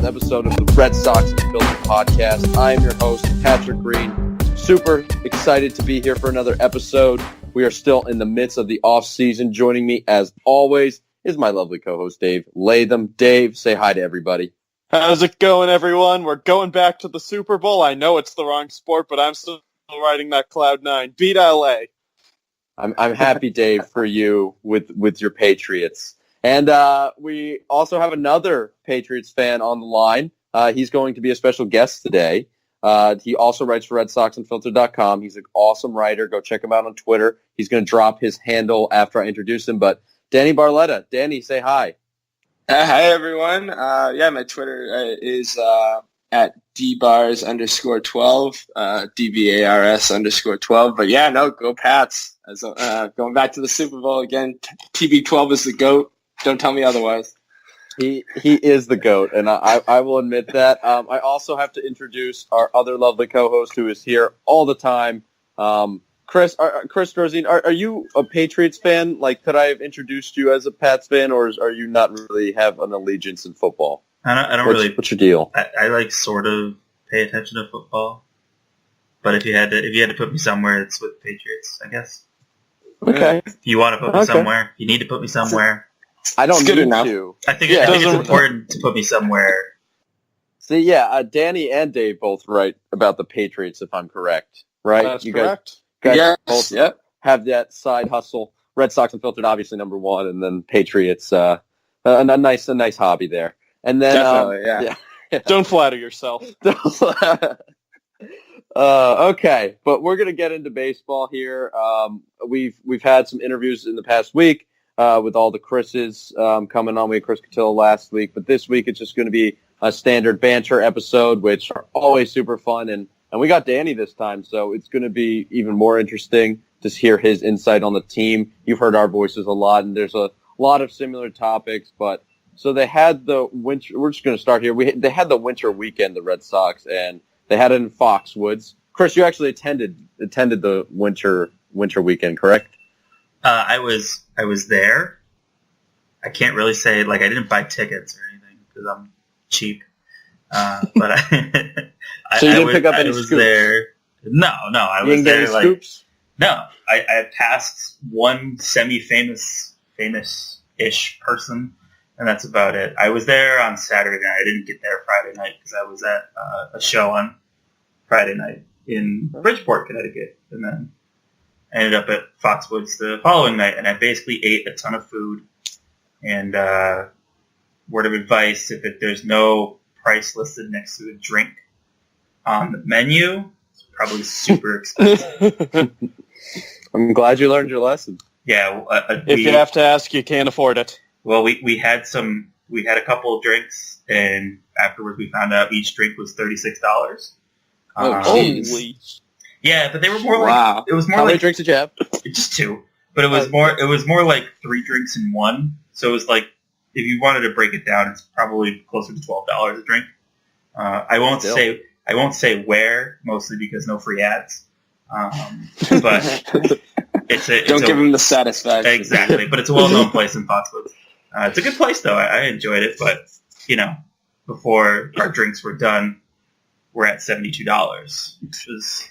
episode of the Red Sox Unfiltered podcast. I am your host, Patrick Green. Super excited to be here for another episode. We are still in the midst of the off-season. Joining me, as always, is my lovely co-host, Dave Latham. Dave, say hi to everybody. How's it going, everyone? We're going back to the Super Bowl. I know it's the wrong sport, but I'm still riding that Cloud 9. Beat LA. I'm happy, Dave, for you with your Patriots. And we also have another Patriots fan on the line. He's going to be a special guest today. He also writes for RedSoxUnfiltered.com. He's an awesome writer. Go check him out on Twitter. He's going to drop his handle after I introduce him. But Danny Barletta. Danny, say hi. Hi, everyone. My Twitter is at dbars_12, DBARS_12. But yeah, no, go Pats. As going back to the Super Bowl again, TB12 is the GOAT. Don't tell me otherwise. He is the GOAT, and I will admit that. I also have to introduce our other lovely co-host who is here all the time, Chris Drosehn. Are you a Patriots fan? Like, could I have introduced you as a Pats fan, or are you not really have an allegiance in football? I don't really. What's your deal? I like sort of pay attention to football, but if you had to put me somewhere, it's with Patriots, I guess. Okay. If you want to put me somewhere, you need to put me somewhere. I don't need enough. to. I think it's important to put me somewhere. See, yeah, Danny and Dave both write about the Patriots, if I'm correct, right? That's you correct. Guys both have that side hustle. Red Sox Unfiltered, obviously number one, and then Patriots, a nice hobby there. And then, definitely, yeah. Don't flatter yourself. Okay, but we're gonna get into baseball here. We've had some interviews in the past week with all the Chris's coming on. We had Chris Cotillo last week, but this week it's just going to be a standard banter episode, which are always super fun. And we got Danny this time, so it's going to be even more interesting to hear his insight on the team. You've heard our voices a lot, and there's a lot of similar topics. But so they had the winter. We're just going to start here. They had the winter weekend, the Red Sox, and they had it in Foxwoods. Chris, you actually attended the winter weekend, correct? I was there. I can't really say, like, I didn't buy tickets or anything because I'm cheap. But I so you didn't pick up any scoops? There. No, I was there. Any scoops? No, I passed one famous-ish person, and that's about it. I was there on Saturday night. I didn't get there Friday night because I was at a show on Friday night in Bridgeport, Connecticut, and then I ended up at Foxwoods the following night, and I basically ate a ton of food. And word of advice, if there's no price listed next to a drink on the menu, it's probably super expensive. I'm glad you learned your lesson. Yeah. If you have to ask, you can't afford it. Well, we had a couple of drinks, and afterwards we found out each drink was $36. Holy. Yeah, but they were more like wow. It was more How like many drinks did you have? Just two, but it was more like 3 drinks in one. So it was like if you wanted to break it down, it's probably closer to $12 a drink. I won't say where, mostly because no free ads. But don't give them the satisfaction. Exactly, but it's a well-known place in Foxwoods. It's a good place though. I enjoyed it, but before our drinks were done, we're at $72, which was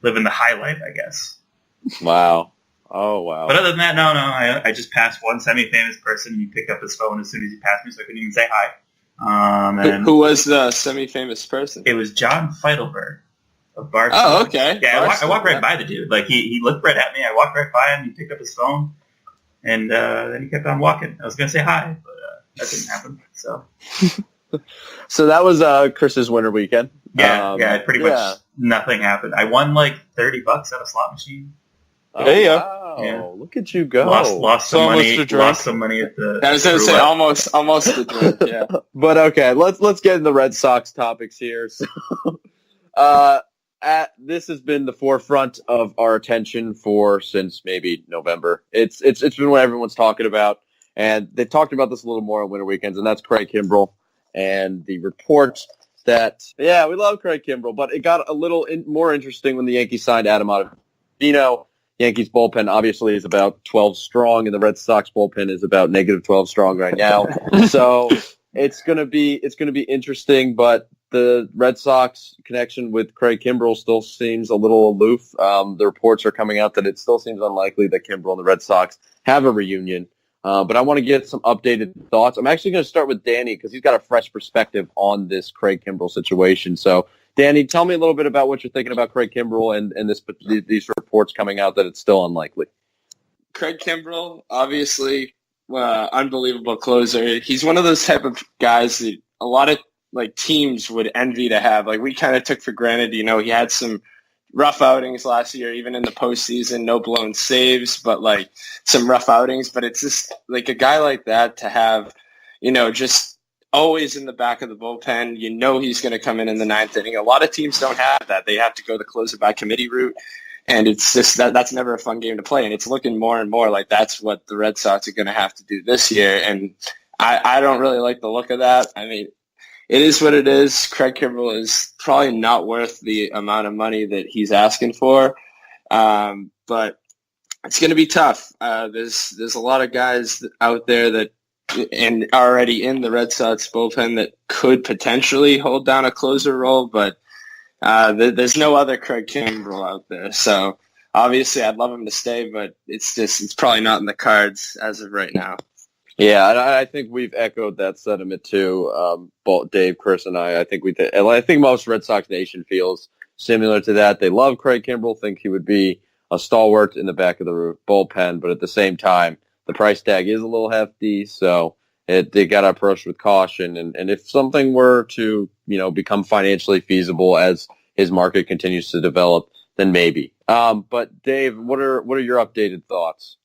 living the high life, I guess. Wow. Oh, wow. But other than that, no. I just passed one semi-famous person, and he picked up his phone as soon as he passed me, so I couldn't even say hi. And who was the semi-famous person? It was John Feidelberg of Barstool. Oh, okay. Yeah, I walked right by the dude. Like, he looked right at me. I walked right by him. He picked up his phone, and then he kept on walking. I was going to say hi, but that didn't happen. So So that was Chris's winter weekend. Yeah, pretty much nothing happened. I won like $30 at a slot machine. Oh, Hey, wow. Yeah. Look at you go. Lost some money. Lost some money at the. I was going to say almost the drink. Yeah. But okay, let's get into Red Sox topics here. So, this has been the forefront of our attention since maybe November. It's been what everyone's talking about, and they've talked about this a little more on winter weekends, and that's Craig Kimbrel and the report that we love Craig Kimbrel, but it got a little more interesting when the Yankees signed Adam Ottavino. Yankees bullpen obviously is about 12 strong, and the Red Sox bullpen is about -12 strong right now. So it's gonna be interesting, but the Red Sox connection with Craig Kimbrel still seems a little aloof. The reports are coming out that it still seems unlikely that Kimbrel and the Red Sox have a reunion. But I want to get some updated thoughts. I'm actually going to start with Danny because he's got a fresh perspective on this Craig Kimbrel situation. So, Danny, tell me a little bit about what you're thinking about Craig Kimbrel and these reports coming out that it's still unlikely. Craig Kimbrel, obviously, unbelievable closer. He's one of those type of guys that a lot of teams would envy to have. We kind of took for granted. He had some rough outings last year, even in the postseason. No blown saves, but some rough outings. But it's just a guy like that to have, just always in the back of the bullpen. He's going to come in the ninth inning. A lot of teams don't have that. They have to go the closer by committee route. And it's just that's never a fun game to play. And it's looking more and more like that's what the Red Sox are going to have to do this year. And I don't really like the look of that. I mean, it is what it is. Craig Kimbrel is probably not worth the amount of money that he's asking for. But it's going to be tough. There's a lot of guys out there that and already in the Red Sox bullpen that could potentially hold down a closer role, but there's no other Craig Kimbrel out there. So obviously I'd love him to stay, but it's probably not in the cards as of right now. Yeah, and I think we've echoed that sentiment too. Both Dave, Chris, and I think we did. I think most Red Sox Nation feels similar to that. They love Craig Kimbrel, think he would be a stalwart in the back of the bullpen, but at the same time, the price tag is a little hefty, so they got to approach with caution. And if something were to become financially feasible as his market continues to develop, then maybe. But Dave, what are your updated thoughts?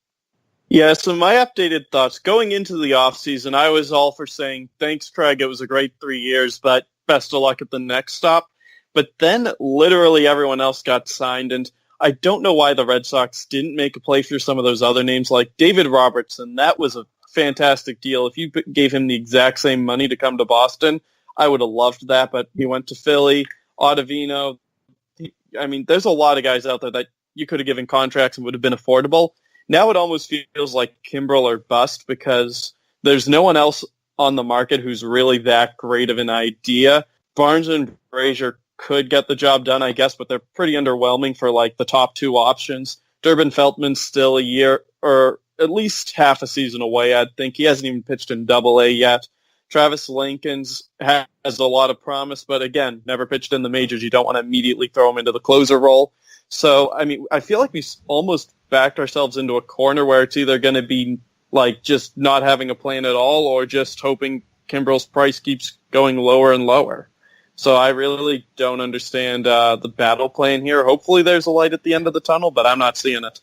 Yeah, so my updated thoughts, going into the offseason, I was all for saying, thanks, Craig, it was a great 3 years, but best of luck at the next stop. But then literally everyone else got signed, and I don't know why the Red Sox didn't make a play for some of those other names, like David Robertson. That was a fantastic deal. If you gave him the exact same money to come to Boston, I would have loved that, but he went to Philly. Ottavino, there's a lot of guys out there that you could have given contracts and would have been affordable. Now it almost feels like Kimbrel or bust because there's no one else on the market who's really that great of an idea. Barnes and Brazier could get the job done, I guess, but they're pretty underwhelming for the top two options. Durbin Feltman's still a year or at least half a season away, I'd think. He hasn't even pitched in Double-A yet. Travis Lincoln's has a lot of promise, but again, never pitched in the majors. You don't want to immediately throw him into the closer role. So, I feel like we almost backed ourselves into a corner where it's either going to be just not having a plan at all or just hoping Kimbrel's price keeps going lower and lower. So I really don't understand the battle plan here. Hopefully there's a light at the end of the tunnel, but I'm not seeing it.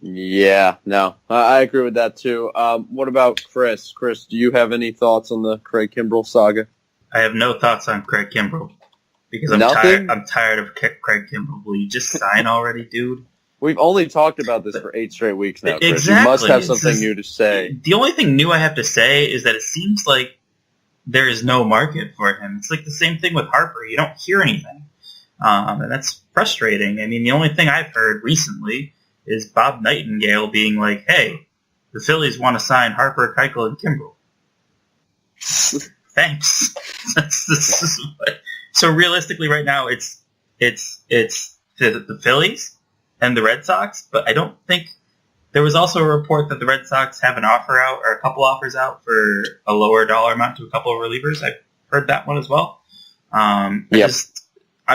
Yeah, no, I agree with that too. What about Chris? Chris, do you have any thoughts on the Craig Kimbrel saga? I have no thoughts on Craig Kimbrel because I'm tired of Craig Kimbrel. Will you just sign already, dude? We've only talked about this for 8 straight weeks now, Chris. Exactly. You must have something new to say. The only thing new I have to say is that it seems like there is no market for him. It's like the same thing with Harper. You don't hear anything. And that's frustrating. The only thing I've heard recently is Bob Nightingale being like, hey, the Phillies want to sign Harper, Keuchel, and Kimbrel. Thanks. So realistically right now it's the Phillies and the Red Sox, but I don't think there was also a report that the Red Sox have an offer out or a couple offers out for a lower dollar amount to a couple of relievers. I've heard that one as well. I'm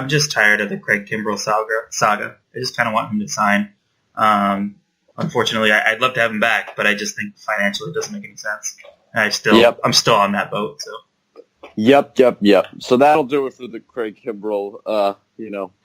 just tired of the Craig Kimbrel saga. I just kind of want him to sign. Unfortunately, I'd love to have him back, but I just think financially it doesn't make any sense. And I'm still on that boat. So. Yep. So that'll do it for the Craig Kimbrel,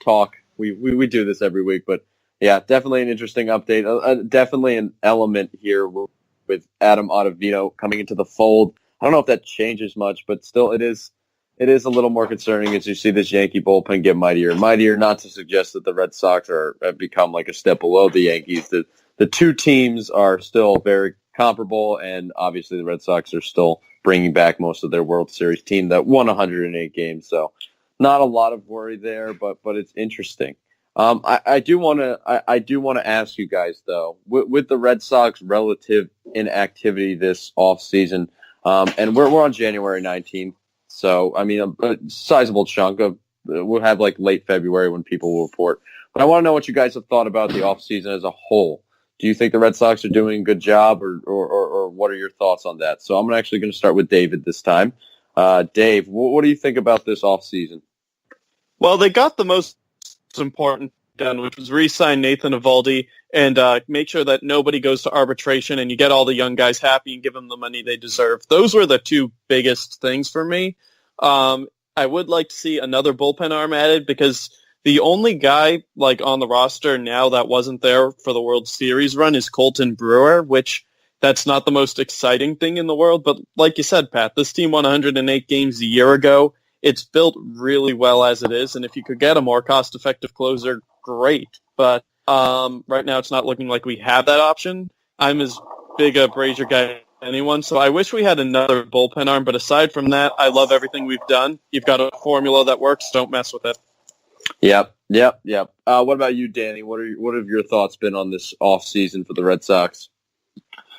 talk. We do this every week, but yeah, definitely an interesting update. Definitely an element here with Adam Ottavino coming into the fold. I don't know if that changes much, but still it is a little more concerning as you see this Yankee bullpen get mightier and mightier. Not to suggest that the Red Sox have become a step below the Yankees. The two teams are still very comparable, and obviously the Red Sox are still bringing back most of their World Series team that won 108 games. So not a lot of worry there, but it's interesting. I do want to ask you guys though, with the Red Sox relative inactivity this offseason, And we're on January 19th. So, I mean, a sizable chunk of we'll have like late February when people will report. But I want to know what you guys have thought about the offseason as a whole. Do you think the Red Sox are doing a good job, or what are your thoughts on that? So I'm actually going to start with David this time. Dave, what do you think about this offseason? Well, they got the most important done, which was re-sign Nathan Eovaldi and make sure that nobody goes to arbitration and you get all the young guys happy and give them the money they deserve. Those were the two biggest things for me. I would like to see another bullpen arm added because the only guy like on the roster now that wasn't there for the World Series run is Colton Brewer, which that's not the most exciting thing in the world. But like you said, Pat, this team won 108 games a year ago. It's built really well as it is, and if you could get a more cost-effective closer, great. But right now it's not looking like we have that option. I'm as big a Brazier guy anyone. So I wish we had another bullpen arm, but aside from that, I love everything we've done. You've got a formula that works. Don't mess with it. Yep. What about you, Danny? What have your thoughts been on this off season for the Red Sox?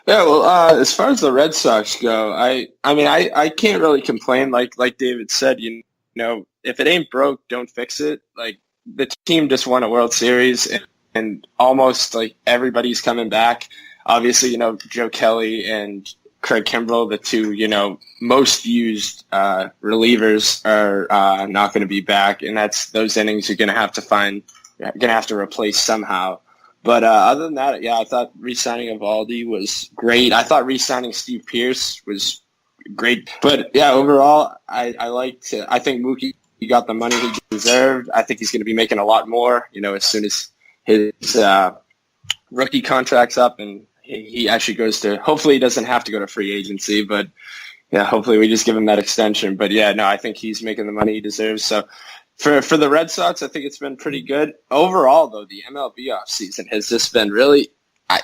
Yeah, well, as far as the Red Sox go, I mean, I can't really complain. Like David said, you know, if it ain't broke, don't fix it. Like the team just won a World Series, and almost like everybody's coming back. Obviously, you know, Joe Kelly and Craig Kimbrel, the two, you know, most used relievers, are not going to be back, and those innings you're going to have to replace somehow. But other than that, yeah, I thought re-signing Eovaldi was great. I thought re-signing Steve Pearce was great. But yeah, overall, I think Mookie got the money he deserved. I think he's going to be making a lot more, you know, as soon as his rookie contract's up and he actually goes to, hopefully he doesn't have to go to free agency, but yeah, hopefully we just give him that extension. But yeah, no, I think he's making the money he deserves. So for the Red Sox, I think it's been pretty good. Overall, though, the MLB offseason has just been really, I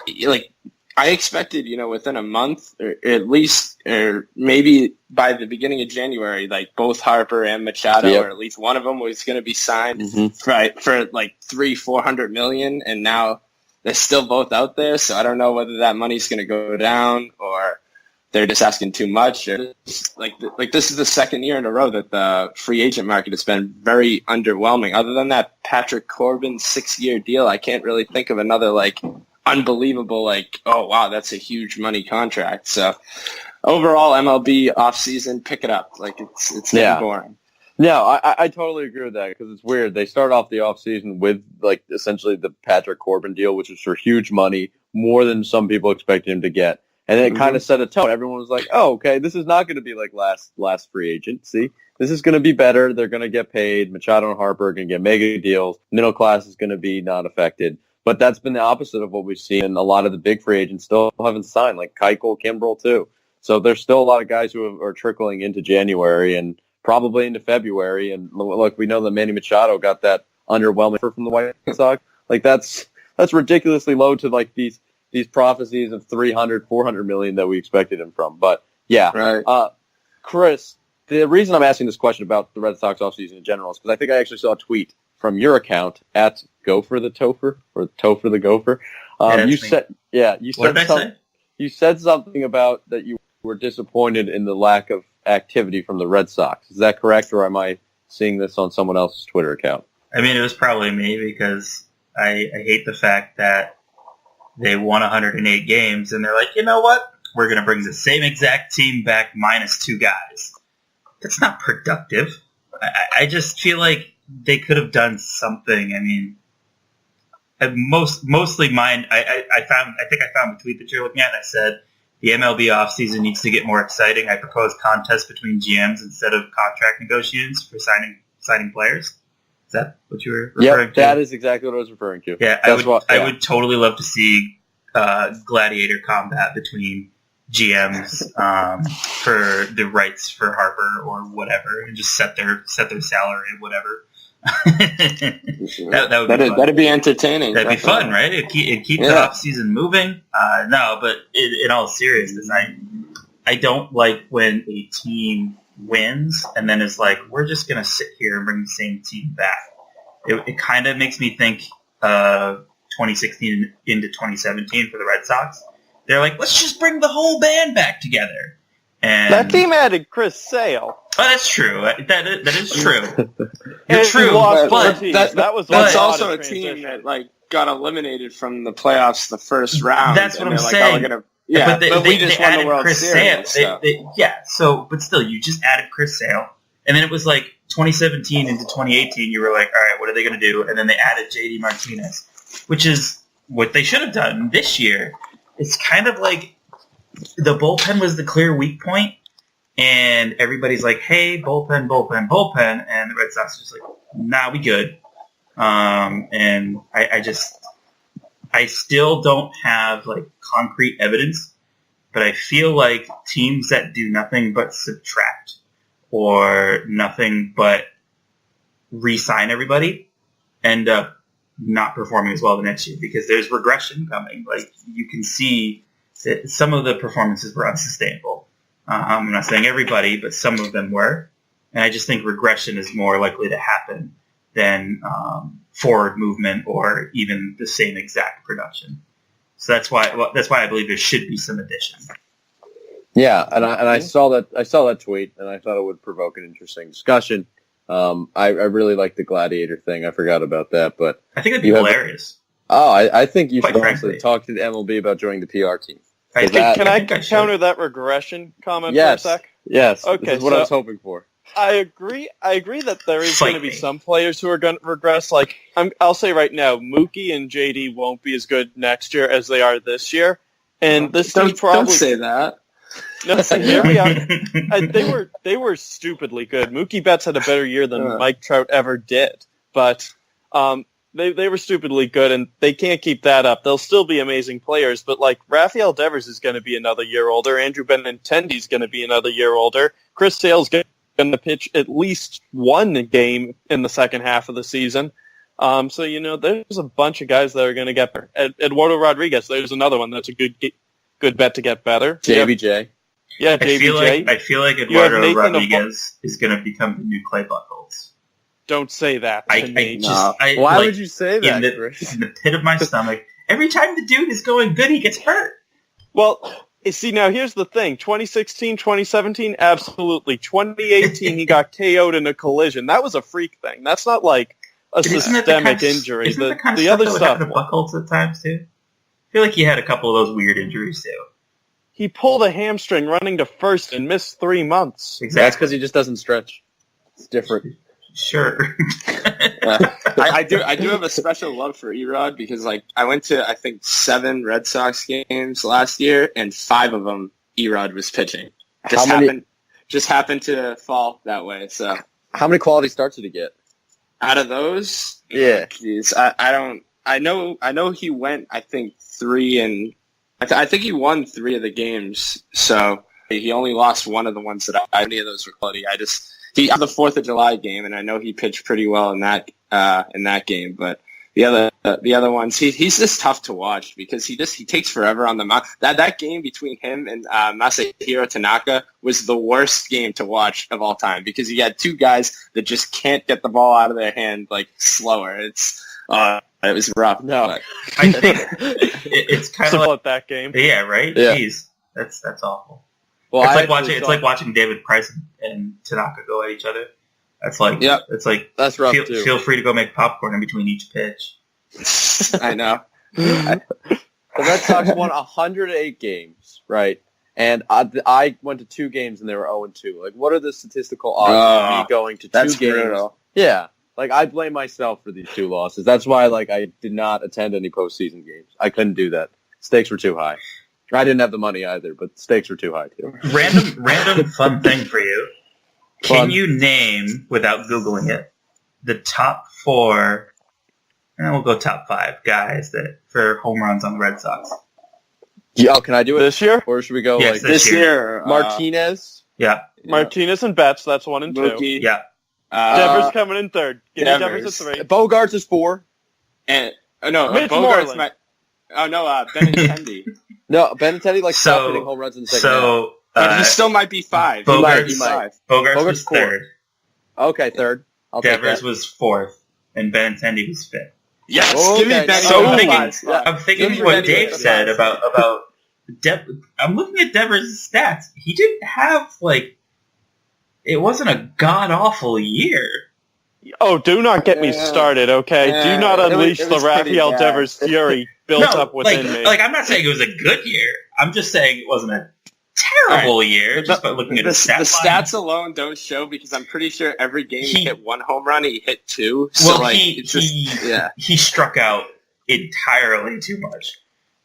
expected, you know, within a month or at least, or maybe by the beginning of January, like both Harper and Machado, or at least one of them was going to be signed for like $300-400 million, and now they're still both out there. So I don't know whether that money's going to go down or they're just asking too much. Like this is the second year in a row that the free agent market has been very underwhelming. Other than that Patrick Corbin 6-year deal, I can't really think of another like unbelievable, like, oh wow, that's a huge money contract. So overall, MLB offseason, pick it up. Like it's getting boring. No, I totally agree with that because it's weird. They start off the offseason with like essentially the Patrick Corbin deal, which was for huge money, more than some people expected him to get. And then it kind of set a tone. Everyone was like, oh, okay, this is not going to be like last free agent. See, this is going to be better. They're going to get paid. Machado and Harper are going to get mega deals. Middle class is going to be not affected. But that's been the opposite of what we've seen. And a lot of the big free agents still haven't signed, like Keuchel, Kimbrel, too. So there's still a lot of guys who are trickling into January and probably into February. And look, we know that Manny Machado got that underwhelming offer from the White Sox. Like that's ridiculously low to like these prophecies of $300-400 million that we expected him from. But yeah, right. Chris, the reason I'm asking this question about the Red Sox offseason in general is because I think I actually saw a tweet from your account at Gopher the Topher or Topher the Gopher. You said something about that you were disappointed in the lack of activity from the Red Sox. Is that correct, or am I seeing this on someone else's Twitter account? I mean, it was probably me because I hate the fact that they won 108 games and they're like, you know what? We're going to bring the same exact team back minus 2 guys. That's not productive. I just feel like they could have done something. I mean, mostly mine. I think I found the tweet that you're looking at, and I said the MLB offseason needs to get more exciting. I propose contests between GMs instead of contract negotiations for signing players. Is that what you were referring to? Yeah, that is exactly what I was referring to. Yeah, I would totally love to see gladiator combat between GMs for the rights for Harper or whatever, and just set their salary at whatever. that would be fun. That'd be entertaining. That'd be fun, right? It keeps the off season moving. No, but in all seriousness, I don't like when a team wins and then is like, we're just gonna sit here and bring the same team back. It kind of makes me think 2016 into 2017 for the Red Sox. They're like, let's just bring the whole band back together. And That team added Chris Sale. Oh, that's true. That is true. You're And true, lost but Ortiz. that's a also lot a of team transition. that got eliminated from the playoffs the first round. That's what and I'm they're saying. We're gonna, yeah, but we just won the World Series. So, but still, you just added Chris Sale, and then it was like 2017 into 2018. You were like, all right, what are they going to do? And then they added JD Martinez, which is what they should have done this year. It's kind of like the bullpen was the clear weak point, and everybody's like, hey, bullpen, bullpen, bullpen, and the Red Sox are just like, nah, we good. And I still don't have concrete evidence, but I feel like teams that do nothing but subtract or nothing but re-sign everybody end up not performing as well the next year because there's regression coming. Like you can see that some of the performances were unsustainable. I'm not saying everybody, but some of them were, and I just think regression is more likely to happen than forward movement or even the same exact production. So that's why I believe there should be some addition. Yeah, and I saw that tweet, and I thought it would provoke an interesting discussion. I really like the gladiator thing. I forgot about that, but I think it'd be hilarious. I think you Quite should frankly. also talk to the MLB about joining the PR team. Can I should. counter that regression comment Yes, for a sec? yes. Okay, this is what I was hoping for. I agree that there is going to be Slightly. some players who are going to regress. Like I'll say right now, Mookie and JD won't be as good next year as they are this year, and this team probably don't say that. No, hear me out. They were stupidly good. Mookie Betts had a better year than Mike Trout ever did, but they were stupidly good, and they can't keep that up. They'll still be amazing players, but Rafael Devers is going to be another year older. Andrew Benintendi is going to be another year older. Chris Sale's going to pitch at least one game in the second half of the season. So there's a bunch of guys that are going to get better. Eduardo Rodriguez, there's another one that's a good bet to get better. JBJ. Yeah, JBJ. I feel like Eduardo Rodriguez is going to become the new Clay Buchholz. Don't say that. Why would you say that, Chris? In the pit of my stomach, every time the dude is going good, he gets hurt. Well, see, now here's the thing. 2016, 2017, absolutely. 2018, he got KO'd in a collision. That was a freak thing. That's not like a systemic injury. Isn't the kind of stuff other that would stuff. happen to Buchholz at times, too? I feel like he had a couple of those weird injuries, too. He pulled a hamstring running to first and missed 3 months. Exactly. That's because he just doesn't stretch. It's different. Sure. I do have a special love for Erod because I went to I think 7 Red Sox games last year and 5 of them Erod was pitching. Just happened to fall that way. So how many quality starts did he get? Out of those, Yeah. Geez, I don't. I know he went. I think 3 and I think he won 3 of the games. So he only lost one of the ones that any of those were quality. He had the 4th of July game, and I know he pitched pretty well in that game. But the other ones, he's just tough to watch because he takes forever on the mound. That game between him and Masahiro Tanaka was the worst game to watch of all time because you had 2 guys that just can't get the ball out of their hand slower. It was rough. No, but. I think it's kind of like that game. Yeah, right. Yeah. Jeez, that's awful. Well, It's like watching David Price and Tanaka go at each other. That's like It's like that's rough too. Feel free to go make popcorn in between each pitch. I know. The Red Sox won 108 games, right? And I went to 2 games and they were 0-2. What are the statistical odds of me going to 2 That's games? brutal. Yeah. I blame myself for these 2 losses. That's why I did not attend any postseason games. I couldn't do that. Stakes were too high. I didn't have the money either, but stakes were too high too. Random fun thing for you. Can Fun. you name, without Googling it, the top 4, and we'll go top 5 guys for home runs on the Red Sox? Yeah, can I do it This year? or should we go Yes, This year, Martinez? Yeah. Martinez and Betts, that's 1 and 2. Mookie, Yeah. Devers coming in 3rd. Give me Devers. Devers at 3. Bogarts is 4. and no, Mitch Bogarts. Moreland. Benintendi. No, Benintendi stopped hitting So, home runs in the second half. But he still might be 5. Bogarts, He might. Bogarts was Bogarts 3rd. Okay, 3rd. I'll take Devers that. was 4th. And Benintendi was 5th. Yes, Okay, give me now- Benny. So I'm I'm thinking- thinking, yeah. I'm thinking Give me what Benny Dave Benny. said about I'm looking at Devers' stats. He didn't have, it wasn't a god-awful year. Oh, do not get me started, okay? Do not unleash the Raphael Devers fury built up within me. I'm not saying it was a good year. I'm just saying it wasn't a terrible year, just by looking at his stats. The stats alone don't show, because I'm pretty sure every game he hit one home run, he hit two. So he struck out entirely too much.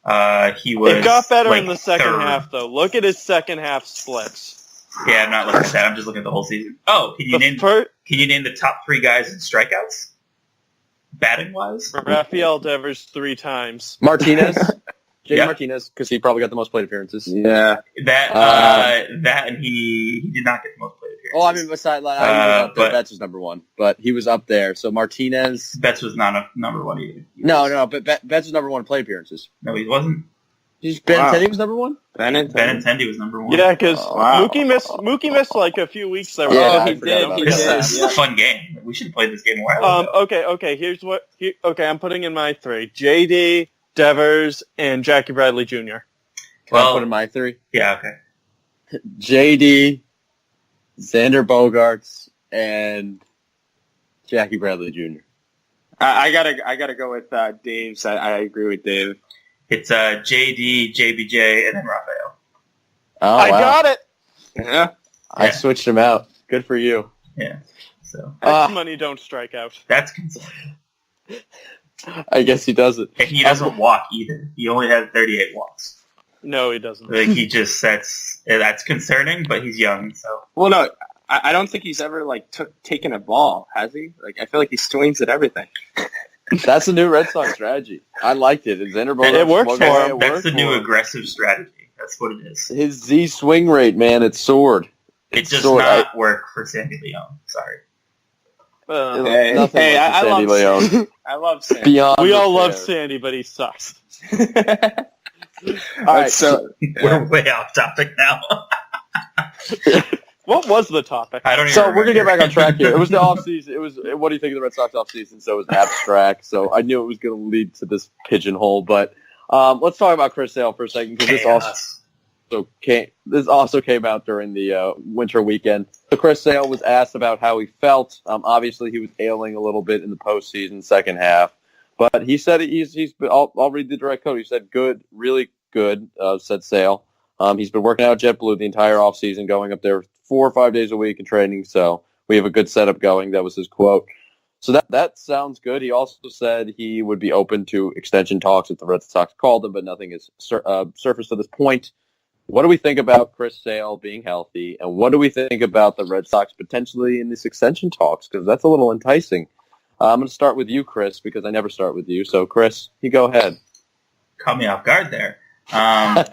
It got better in the second half, though. Look at his second half splits. Yeah, I'm not looking at that. I'm just looking at the whole season. Oh, can you name the top 3 guys in strikeouts? Batting-wise? Raphael Devers 3 times. Martinez. Martinez, because he probably got the most plate appearances. Yeah. That and he did not get the most plate appearances. Oh, I mean, besides, Betts was number 1, but he was up there. So Martinez... Betts was not a number 1 either. No, but Betts was number 1 in plate appearances. No, he wasn't. Benintendi was number 1? Benintendi was number 1. Yeah, because Mookie missed like a few weeks there. Yeah, he did. This is a fun game. We should have played this game a while ago. Okay. I'm putting in my 3: JD, Devers, and Jackie Bradley Jr. Can I put in my 3? Yeah, okay. JD, Xander Bogaerts, and Jackie Bradley Jr. I gotta go with Dave's. I agree with Dave. It's JD, JBJ, and then Raphael. Oh, I got it. Yeah. I switched him out. Good for you. Yeah. So money don't strike out. That's concerning. I guess he doesn't. And he doesn't walk either. He only has 38 walks. No, he doesn't. He just sets. That's concerning, but he's young, so. Well, no, I don't think he's ever taken a ball, has he? I feel like he swings at everything. That's the new Red Sox strategy. I liked it. It works for him. That's the new aggressive strategy. That's what it is. His Z swing rate, man, it's soared. It does not work for Sandy Leon. Sorry. I love Leon. I love Sandy. Beyond we all love Sandy, but he sucks. All right, so we're way off topic now. What was the topic? I don't even So remember. we're going to get back on track here. It was the offseason. It was, what do you think of the Red Sox offseason? So it was abstract. So I knew it was going to lead to this pigeonhole. But let's talk about Chris Sale for a second, because this also came out during the winter weekend. So Chris Sale was asked about how he felt. Obviously, he was ailing a little bit in the postseason second half. But he said I'll read the direct quote. He said, good, really good, said Sale. He's been working out at JetBlue the entire offseason, going up there 4 or 5 days a week in training, so we have a good setup going. That was his quote. So that sounds good. He also said he would be open to extension talks if the Red Sox called him, but nothing has surfaced to this point. What do we think about Chris Sale being healthy, and what do we think about the Red Sox potentially in these extension talks? Because that's a little enticing. I'm going to start with you, Chris, because I never start with you. So, Chris, you go ahead. Caught me off guard there. I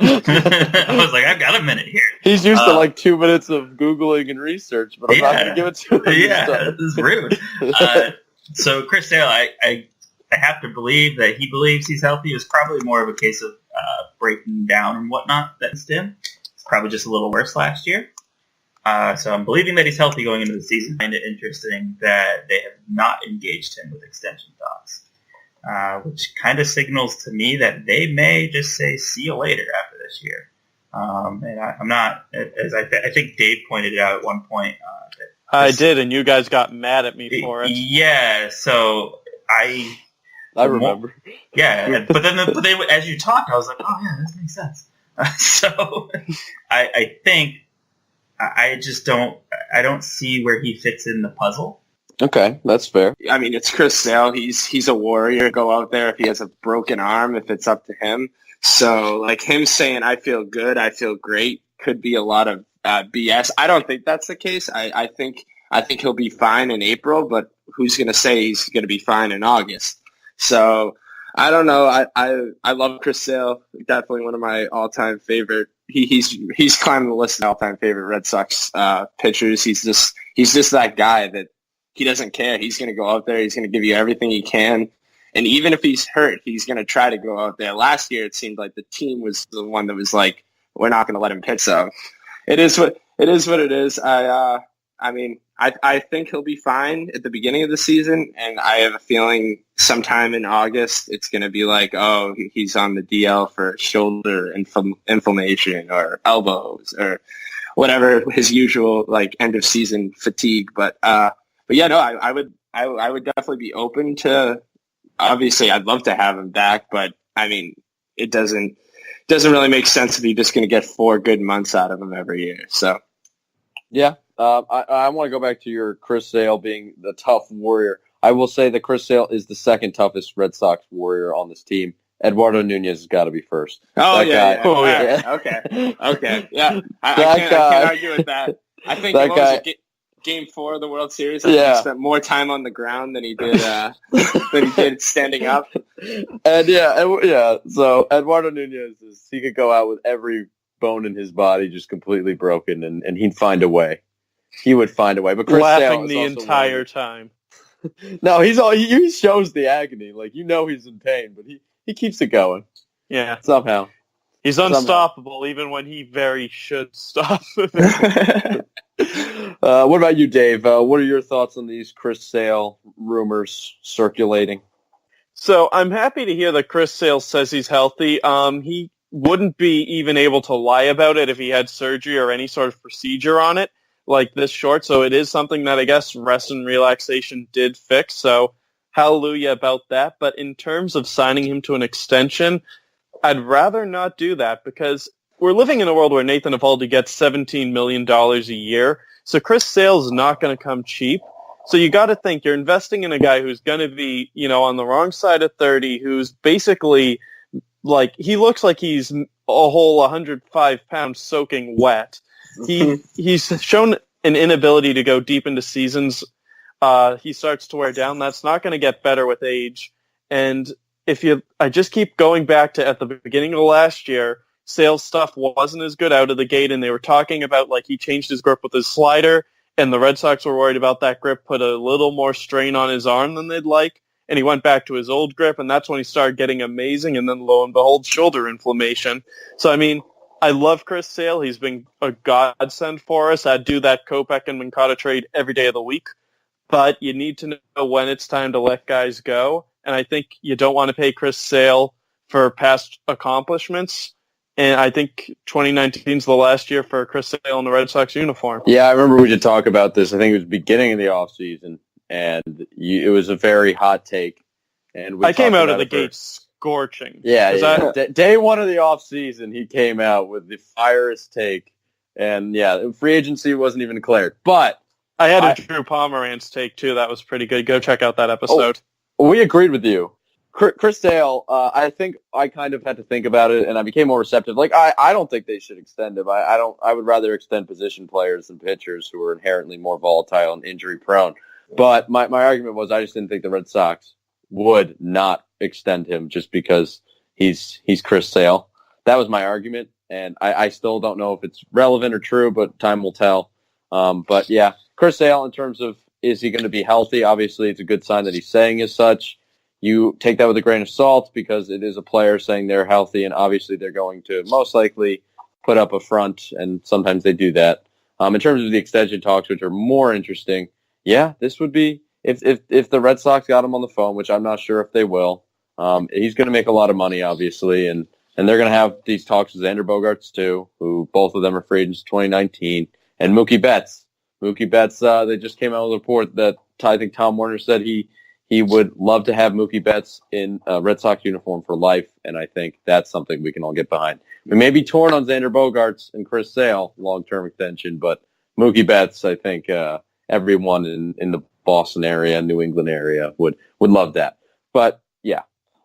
was like, I've got a minute here. He's used to 2 minutes of Googling and research, but I'm not going to give it to him. Yeah, this is rude. So Chris Sale, I have to believe that he believes he's healthy. It was probably more of a case of breaking down and whatnot that's in. It's probably just a little worse last year. So I'm believing that he's healthy going into the season. I find it interesting that they have not engaged him with extension talks. Which kind of signals to me that they may just say, see you later after this year. And I'm not, as I think Dave pointed out at one point. I did, and you guys got mad at me for it. Yeah, so I remember. Yeah, but then as you talked, I was like, oh yeah, that makes sense. So I think I just don't see where he fits in the puzzle. Okay, that's fair. I mean, it's Chris Sale. He's a warrior. Go out there if he has a broken arm, if it's up to him. So, him saying, I feel good, I feel great, could be a lot of BS. I don't think that's the case. I think he'll be fine in April, but who's going to say he's going to be fine in August? So, I don't know. I love Chris Sale. Definitely one of my all-time favorite. He's climbed the list of all-time favorite Red Sox pitchers. He's just that guy that he doesn't care. He's going to go out there. He's going to give you everything he can. And even if he's hurt, he's going to try to go out there. Last year, it seemed like the team was the one that was like, we're not going to let him pitch. So it is what it is. I I mean, I think he'll be fine at the beginning of the season, and I have a feeling sometime in August it's going to be like, oh, he's on the DL for shoulder inflammation or elbows or whatever his usual like end of season fatigue. But yeah, no, I would definitely be open to. Obviously, I'd love to have him back, but I mean, it doesn't really make sense if you're just going to get 4 good months out of him every year. So. Yeah, I want to go back to your Chris Sale being the tough warrior. I will say that Chris Sale is the second toughest Red Sox warrior on this team. Eduardo Nunez has got to be first. Oh, that yeah. guy, Oh, yeah. yeah. Okay. Yeah. I can't argue with that. I think it was Game 4 of the World Series. He spent more time on the ground than he did standing up. And so Eduardo Nunez he could go out with every bone in his body just completely broken, and he'd find a way. He would find a way. But Chris laughing Sale the entire time. No, he shows the agony. Like, he's in pain, but he keeps it going. Yeah. Somehow. He's unstoppable even when he very should stop. What about you, Dave? What are your thoughts on these Chris Sale rumors circulating? So I'm happy to hear that Chris Sale says he's healthy. He wouldn't be even able to lie about it if he had surgery or any sort of procedure on it like this short. So it is something that I guess rest and relaxation did fix. So hallelujah about that. But in terms of signing him to an extension, I'd rather not do that because we're living in a world where Nathan Eovaldi gets $17 million a year. So Chris Sale's not going to come cheap. So you got to think you're investing in a guy who's going to be, on the wrong side of 30, who's basically like, he looks like he's a whole 105 pounds soaking wet. He's shown an inability to go deep into seasons. He starts to wear down. That's not going to get better with age. And I just keep going back to at the beginning of last year, Sale's stuff wasn't as good out of the gate, and they were talking about like he changed his grip with his slider, and the Red Sox were worried about that grip put a little more strain on his arm than they'd like. And he went back to his old grip, and that's when he started getting amazing, and then lo and behold, shoulder inflammation. So, I mean, I love Chris Sale. He's been a godsend for us. I'd do that Kopech and Moncada trade every day of the week. But you need to know when it's time to let guys go. And I think you don't want to pay Chris Sale for past accomplishments. And I think 2019 is the last year for Chris Sale in the Red Sox uniform. Yeah, I remember we did talk about this. I think it was beginning of the offseason. And it was a very hot take. And I came out of the gate scorching. Yeah. Day one of the offseason, he came out with the firest take. And, free agency wasn't even declared. But I had a Drew Pomeranz take, too. That was pretty good. Go check out that episode. We agreed with you. Chris Sale, I think I kind of had to think about it, and I became more receptive. Like, I don't think they should extend him. I would rather extend position players than pitchers who are inherently more volatile and injury prone. But my argument was I just didn't think the Red Sox would not extend him just because he's Chris Sale. That was my argument, and I still don't know if it's relevant or true, but time will tell. But yeah, Chris Sale, in terms of is he going to be healthy, obviously it's a good sign that he's saying as such. You take that with a grain of salt because it is a player saying they're healthy, and obviously they're going to most likely put up a front, and sometimes they do that. In terms of the extension talks, which are more interesting, this would be if the Red Sox got him on the phone, which I'm not sure if they will. He's going to make a lot of money, obviously, and they're going to have these talks with Xander Bogaerts too, who both of them are free agents 2019, and Mookie Betts. They just came out with a report that I think Tom Werner said he would love to have Mookie Betts in a Red Sox uniform for life, and I think that's something we can all get behind. We may be torn on Xander Bogaerts and Chris Sale, long-term extension, but Mookie Betts, I think everyone in the Boston area, New England area would love that. But, yeah.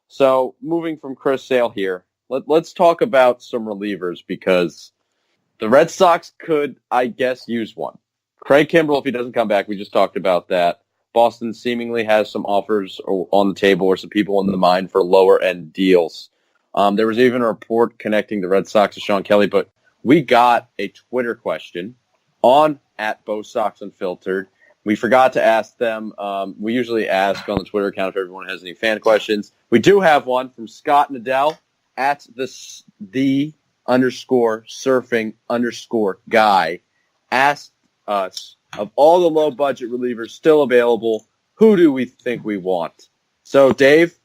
So, moving from Chris Sale here, let's talk about some relievers because the Red Sox could, I guess, use one. Craig Kimbrel, if he doesn't come back, we just talked about that. Boston seemingly has some offers on the table or some people in the mind for lower-end deals. There was even a report connecting the Red Sox to Sean Kelly, but we got a Twitter question on at BoSox Unfiltered. We forgot to ask them. We usually ask on the Twitter account if everyone has any fan questions. We do have one from Scott Nadell at the_surfing_guy. Asked us of all the low-budget relievers still available, who do we think we want? So, Dave,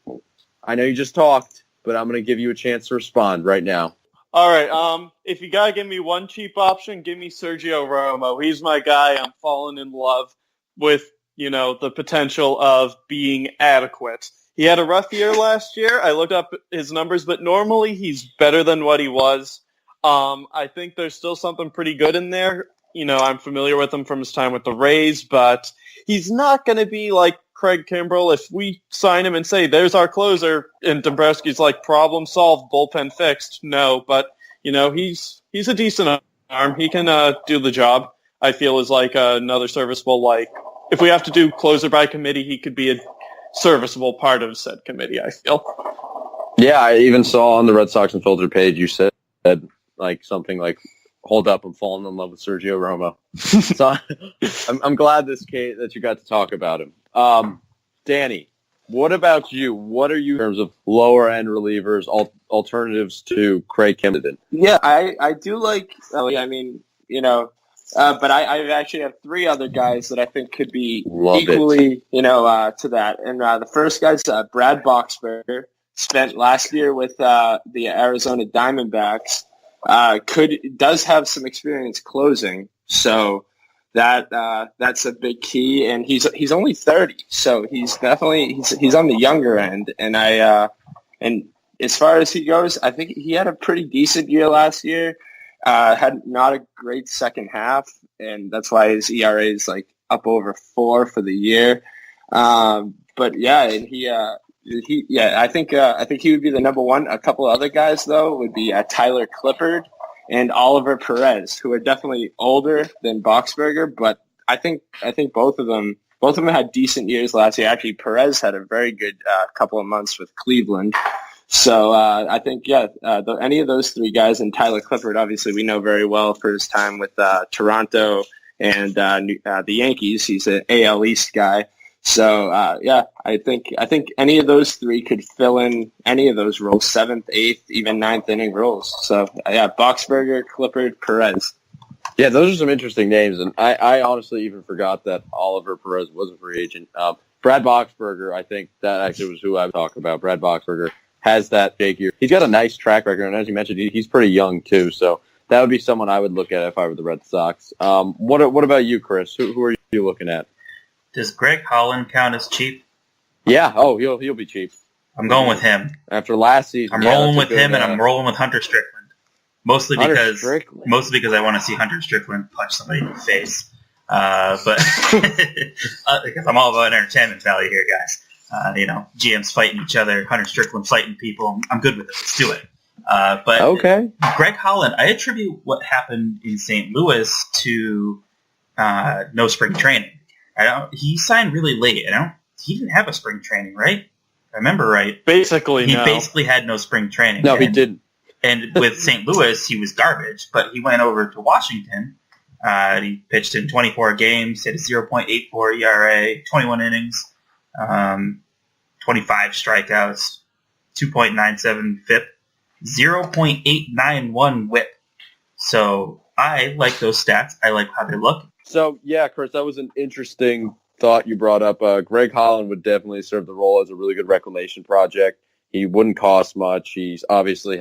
I know you just talked, but I'm going to give you a chance to respond right now. All right. If you gotta give me one cheap option, give me Sergio Romo. He's my guy. I'm falling in love with, the potential of being adequate. He had a rough year last year. I looked up his numbers, but normally he's better than what he was. I think there's still something pretty good in there. I'm familiar with him from his time with the Rays, but he's not going to be like Craig Kimbrel. If we sign him and say, there's our closer, and Dombrowski's like, problem solved, bullpen fixed. No, but, he's a decent arm. He can do the job, I feel, is like another serviceable, if we have to do closer by committee, he could be a serviceable part of said committee, I feel. Yeah, I even saw on the Red Sox Unfiltered page you said something like, hold up, I'm falling in love with Sergio Romo. So I'm glad that you got to talk about him. Danny, what about you? What are you in terms of lower end relievers, alternatives to Craig Kimbrel? Yeah, I do like Ellie. But I actually have three other guys that I think could be equally, to that. And the first guy's Brad Boxberger. Spent last year with the Arizona Diamondbacks. Does have some experience closing, so that's a big key. And he's only 30, so he's definitely he's on the younger end. And and as far as he goes, I think he had a pretty decent year last year. Had not a great second half, and that's why his ERA is up over 4 for the year. But yeah, and I think he would be the number one. A couple of other guys though would be Tyler Clippard and Oliver Perez, who are definitely older than Boxberger, but I think both of them had decent years last year. Actually, Perez had a very good couple of months with Cleveland. So I think, any of those three guys, and Tyler Clippard, obviously we know very well for his time with Toronto and the Yankees. He's an AL East guy. So I think any of those three could fill in any of those roles, 7th, 8th, even 9th inning roles. So Boxberger, Clippard, Perez. Yeah, those are some interesting names, and I honestly even forgot that Oliver Perez was a free agent. Brad Boxberger, I think that actually was who I was talking about. Brad Boxberger has that figure. He's got a nice track record, and as you mentioned, he's pretty young too. So that would be someone I would look at if I were the Red Sox. What about you, Chris? Who are you looking at? Does Greg Holland count as cheap? Yeah. Oh, he'll be cheap. I'm going with him. After last season, I'm rolling with him, and I'm rolling with Hunter Strickland. Mostly because I want to see Hunter Strickland punch somebody in the face. But because I'm all about entertainment value here, guys. GMs fighting each other, Hunter Strickland fighting people. I'm good with it. Let's do it. But okay. Greg Holland, I attribute what happened in St. Louis to no spring training. He signed really late. He didn't have a spring training, right? If I remember right. He no. basically had no spring training. No, he didn't. And with St. Louis, he was garbage, but he went over to Washington. He pitched in 24 games, hit a 0.84 ERA, 21 innings, 25 strikeouts, 2.97 FIP, 0.891 WHIP. So I like those stats. I like how they look. So, yeah, Chris, that was an interesting thought you brought up. Greg Holland would definitely serve the role as a really good reclamation project. He wouldn't cost much. He's obviously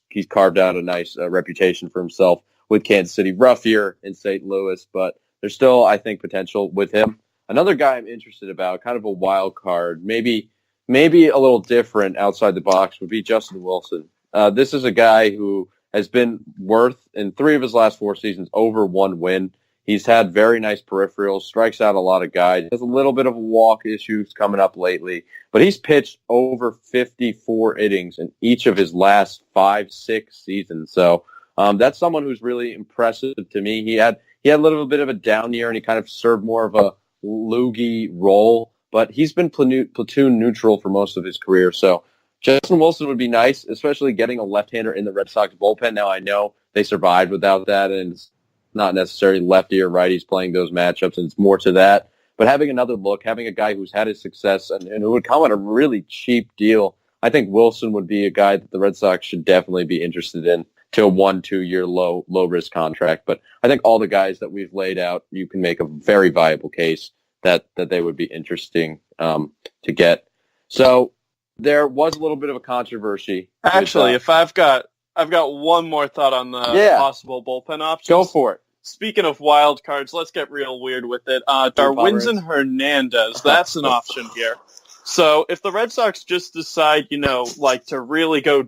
he's carved out a nice reputation for himself with Kansas City. Rough year in St. Louis, but there's still, I think, potential with him. Another guy I'm interested about, kind of a wild card, maybe a little different outside the box, would be Justin Wilson. This is a guy who has been worth, in 3 of his last 4 seasons, over 1 win. He's had very nice peripherals, strikes out a lot of guys. Has a little bit of walk issues coming up lately, but he's pitched over 54 innings in each of his last 5-6 seasons. So that's someone who's really impressive to me. He had a little bit of a down year, and he kind of served more of a loogie role, but he's been platoon neutral for most of his career. So Justin Wilson would be nice, especially getting a left-hander in the Red Sox bullpen. Now, I know they survived without that, and it's not necessarily lefty or righties playing those matchups, and it's more to that. But having another look, having a guy who's had his success and who would come at a really cheap deal, I think Wilson would be a guy that the Red Sox should definitely be interested in. to a 1-2 year low risk contract. But I think all the guys that we've laid out, you can make a very viable case that they would be interesting to get. So there was a little bit of a controversy. Actually, if I've got one more thought on the possible bullpen options. Go for it. Speaking of wild cards, let's get real weird with it. Darwinzon Hernandez, that's an option here. So if the Red Sox just decide, to really go,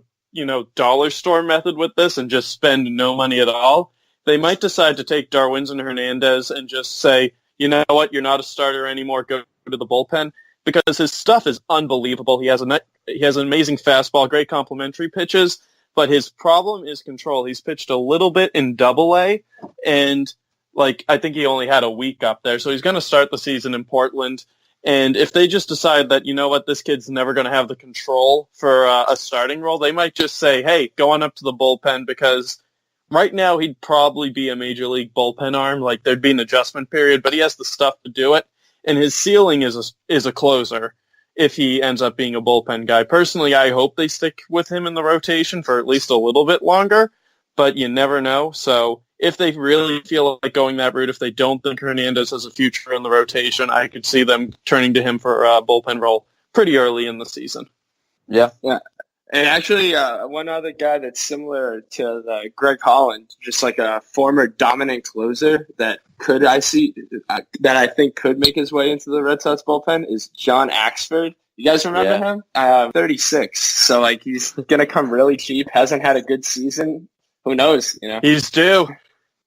dollar store method with this and just spend no money at all, they might decide to take Darwinzon Hernandez and just say, you know what, you're not a starter anymore, go to the bullpen. Because his stuff is unbelievable. He has an amazing fastball, great complementary pitches, but his problem is control. He's pitched a little bit in Double-A, and I think he only had a week up there, so he's going to start the season in Portland. And if they just decide that, this kid's never going to have the control for a starting role, they might just say, hey, go on up to the bullpen, because right now he'd probably be a major league bullpen arm. There'd be an adjustment period, but he has the stuff to do it. And his ceiling is a closer if he ends up being a bullpen guy. Personally, I hope they stick with him in the rotation for at least a little bit longer, but you never know. So if they really feel like going that route, if they don't think Hernandez has a future in the rotation, I could see them turning to him for a bullpen role pretty early in the season. Yeah. And actually, one other guy that's similar to Greg Holland, just like a former dominant closer that I think could make his way into the Red Sox bullpen is John Axford. You guys remember him? 36. So he's gonna come really cheap. Hasn't had a good season. Who knows? He's due.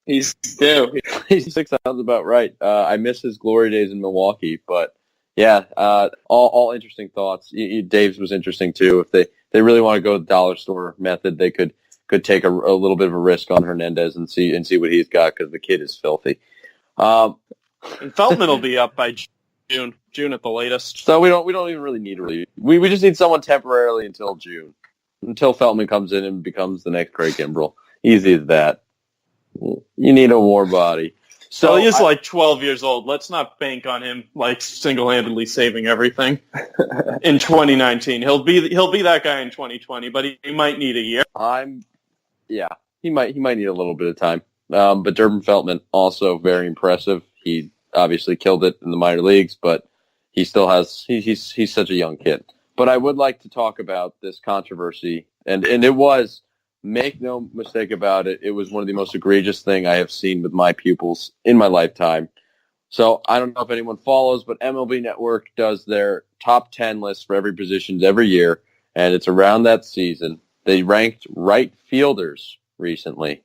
He's due. 6 sounds about right. I miss his glory days in Milwaukee, but yeah, all interesting thoughts. Dave's was interesting too. If they really want to go the dollar store method, they could take a little bit of a risk on Hernandez and see what he's got, because the kid is filthy. And Feldman will be up by June at the latest. So we don't even really need relief. We just need someone temporarily until June, until Feldman comes in and becomes the next Craig Kimbrel. Easy as that. You need a war body. So he is 12 years old. Let's not bank on him single-handedly saving everything in 2019. He'll be that guy in 2020, but he might need a year. He might need a little bit of time. But Durbin Feltman also very impressive. He obviously killed it in the minor leagues, but he still has he's such a young kid. But I would like to talk about this controversy, and it was. Make no mistake about it, it was one of the most egregious things I have seen with my pupils in my lifetime. So I don't know if anyone follows, but MLB Network does their top 10 list for every position every year, and it's around that season. They ranked right fielders recently,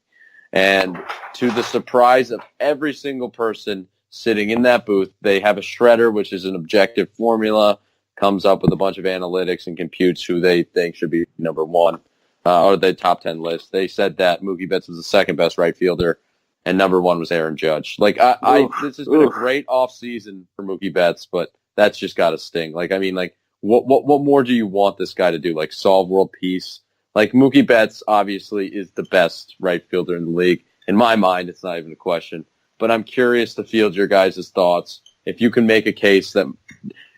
and to the surprise of every single person sitting in that booth, they have a shredder, which is an objective formula, comes up with a bunch of analytics and computes who they think should be number one. Or the top 10 list. They said that Mookie Betts was the second best right fielder, and number one was Aaron Judge. This has been a great offseason for Mookie Betts, but that's just got to sting. What more do you want this guy to do? Solve world peace? Mookie Betts obviously is the best right fielder in the league. In my mind, it's not even a question. But I'm curious to field your guys' thoughts. If you can make a case that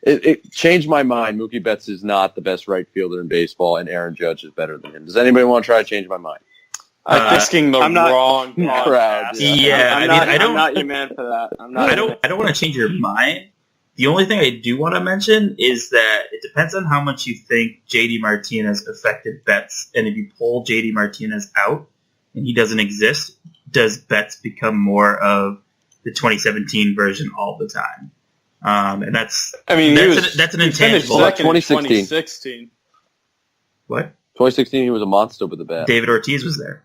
it changed my mind. Mookie Betts is not the best right fielder in baseball, and Aaron Judge is better than him. Does anybody want to try to change my mind? I'm asking the wrong crowd. I'm not your man for that. I don't want to change your mind. The only thing I do want to mention is that it depends on how much you think JD Martinez affected Betts, and if you pull JD Martinez out and he doesn't exist, does Betts become more of the 2017 version all the time? And that's an intangible. 2016. What? 2016, he was a monster with the bat. David Ortiz was there.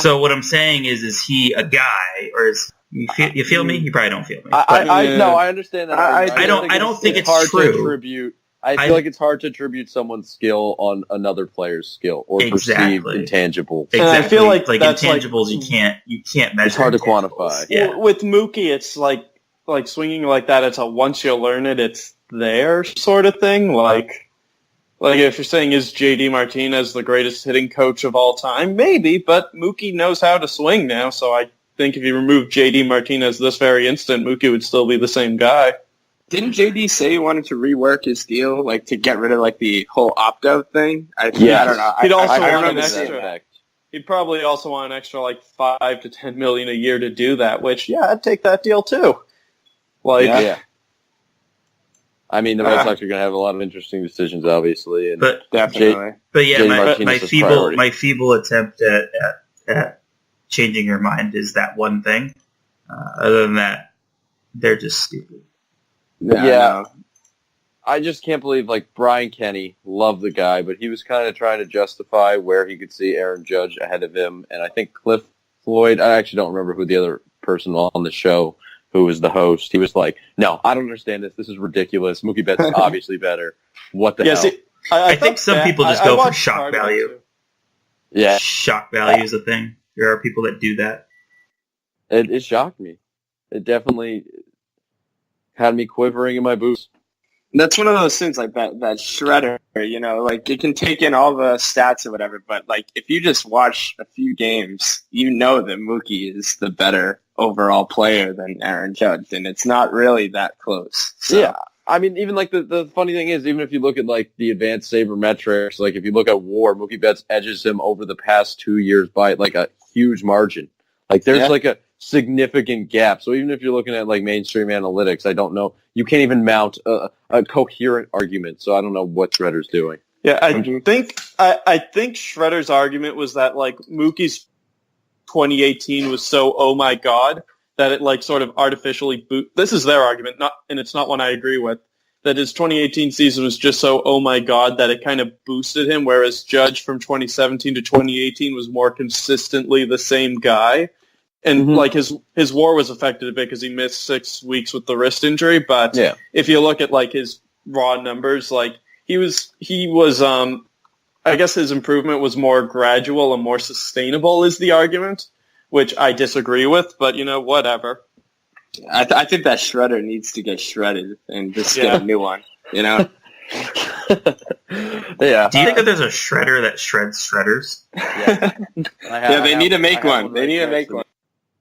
So what I'm saying is he a guy, or is you feel me? You probably don't feel me. I understand that. I don't think it's hard true. To attribute. I feel like it's hard to attribute someone's skill on another player's skill or perceived intangibles. Exactly. I feel like that's intangibles you can't measure. It's hard to quantify. Yeah. With Mookie, it's like swinging like that. It's a once you learn it, it's there sort of thing. Like if you're saying, is JD Martinez the greatest hitting coach of all time? Maybe, but Mookie knows how to swing now, so I think if you remove JD Martinez this very instant, Mookie would still be the same guy. Didn't JD say he wanted to rework his deal, to get rid of the whole opt-out thing? I don't know. He'd also I want remember an extra. that. He'd probably also want an extra like $5 to $10 million a year to do that. Which, yeah, I'd take that deal too. Like, Yeah. I mean, the Red Sox are going to have a lot of interesting decisions, obviously. And But Definitely. my feeble attempt at changing your mind is that one thing. Other than that, they're just stupid. Yeah. I just can't believe, like, Brian Kenny, love the guy, but he was kind of trying to justify where he could see Aaron Judge ahead of him. And I think Cliff Floyd, I actually don't remember who the other person on the show who was the host, he was like, no, I don't understand this. This is ridiculous. Mookie Betts is obviously better. What the hell? See, I think some people just go for shock part of it, value. too. Yeah. Shock value is a thing. There are people that do that. It shocked me. It definitely had me quivering in my boots. That's one of those things, like that shredder, you know, like it can take in all the stats or whatever, but like if you just watch a few games, you know that Mookie is the better overall player than Aaron Judge, and it's not really that close. So. Yeah. I mean, even like the funny thing is, even if you look at like the advanced sabermetrics, like if you look at WAR, Mookie Betts edges him over the past 2 years by like a huge margin. Like there's like a significant gap. So even if you're looking at like mainstream analytics, I don't know. You can't even mount a coherent argument. So I don't know what Shredder's doing. Yeah, I think Shredder's argument was that like Mookie's 2018 was so oh my god that it like sort of artificially this is their argument, and it's not one I agree with. That his 2018 season was just so oh my god that it kind of boosted him, whereas Judge from 2017 to 2018 was more consistently the same guy. And like his WAR was affected a bit because he missed 6 weeks with the wrist injury. But if you look at like his raw numbers, like he was I guess his improvement was more gradual and more sustainable is the argument, which I disagree with. But you know, whatever. I think that shredder needs to get shredded and just get a new one. You know. Yeah. Do you think that there's a shredder that shreds shredders? Yeah. They need to make one. They need to make one.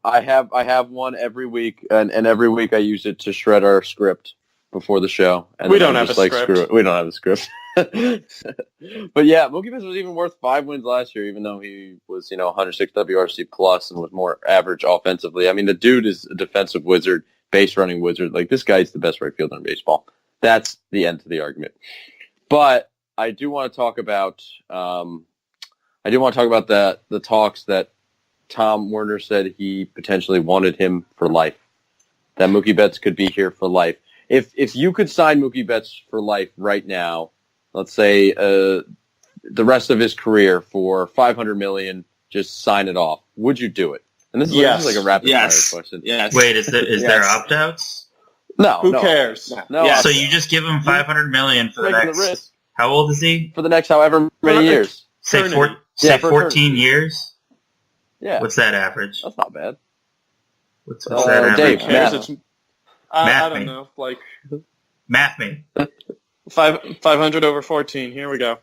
I have one every week, and every week I use it to shred our script before the show. And we don't have a script. Screw it. We don't have a script. But yeah, Mookie Betts was even worth 5 wins last year, even though he was 106 WRC plus and was more average offensively. I mean, the dude is a defensive wizard, base running wizard. Like this guy's the best right fielder in baseball. That's the end to the argument. But I do want to talk about the talks that Tom Werner said he potentially wanted him for life. That Mookie Betts could be here for life. If you could sign Mookie Betts for life right now, let's say the rest of his career for $500 million, just sign it off. Would you do it? And this is like a rapid fire question. Yes. Wait, is there opt-outs? No. Who cares? No. Yes. So you just give him $500 million for the next. risk. How old is he? For the next however many years. Say 14 years. Yeah. What's that average? That's not bad. What's that Dave, average? I don't know. Like Math me. 500 over 14. Here we go.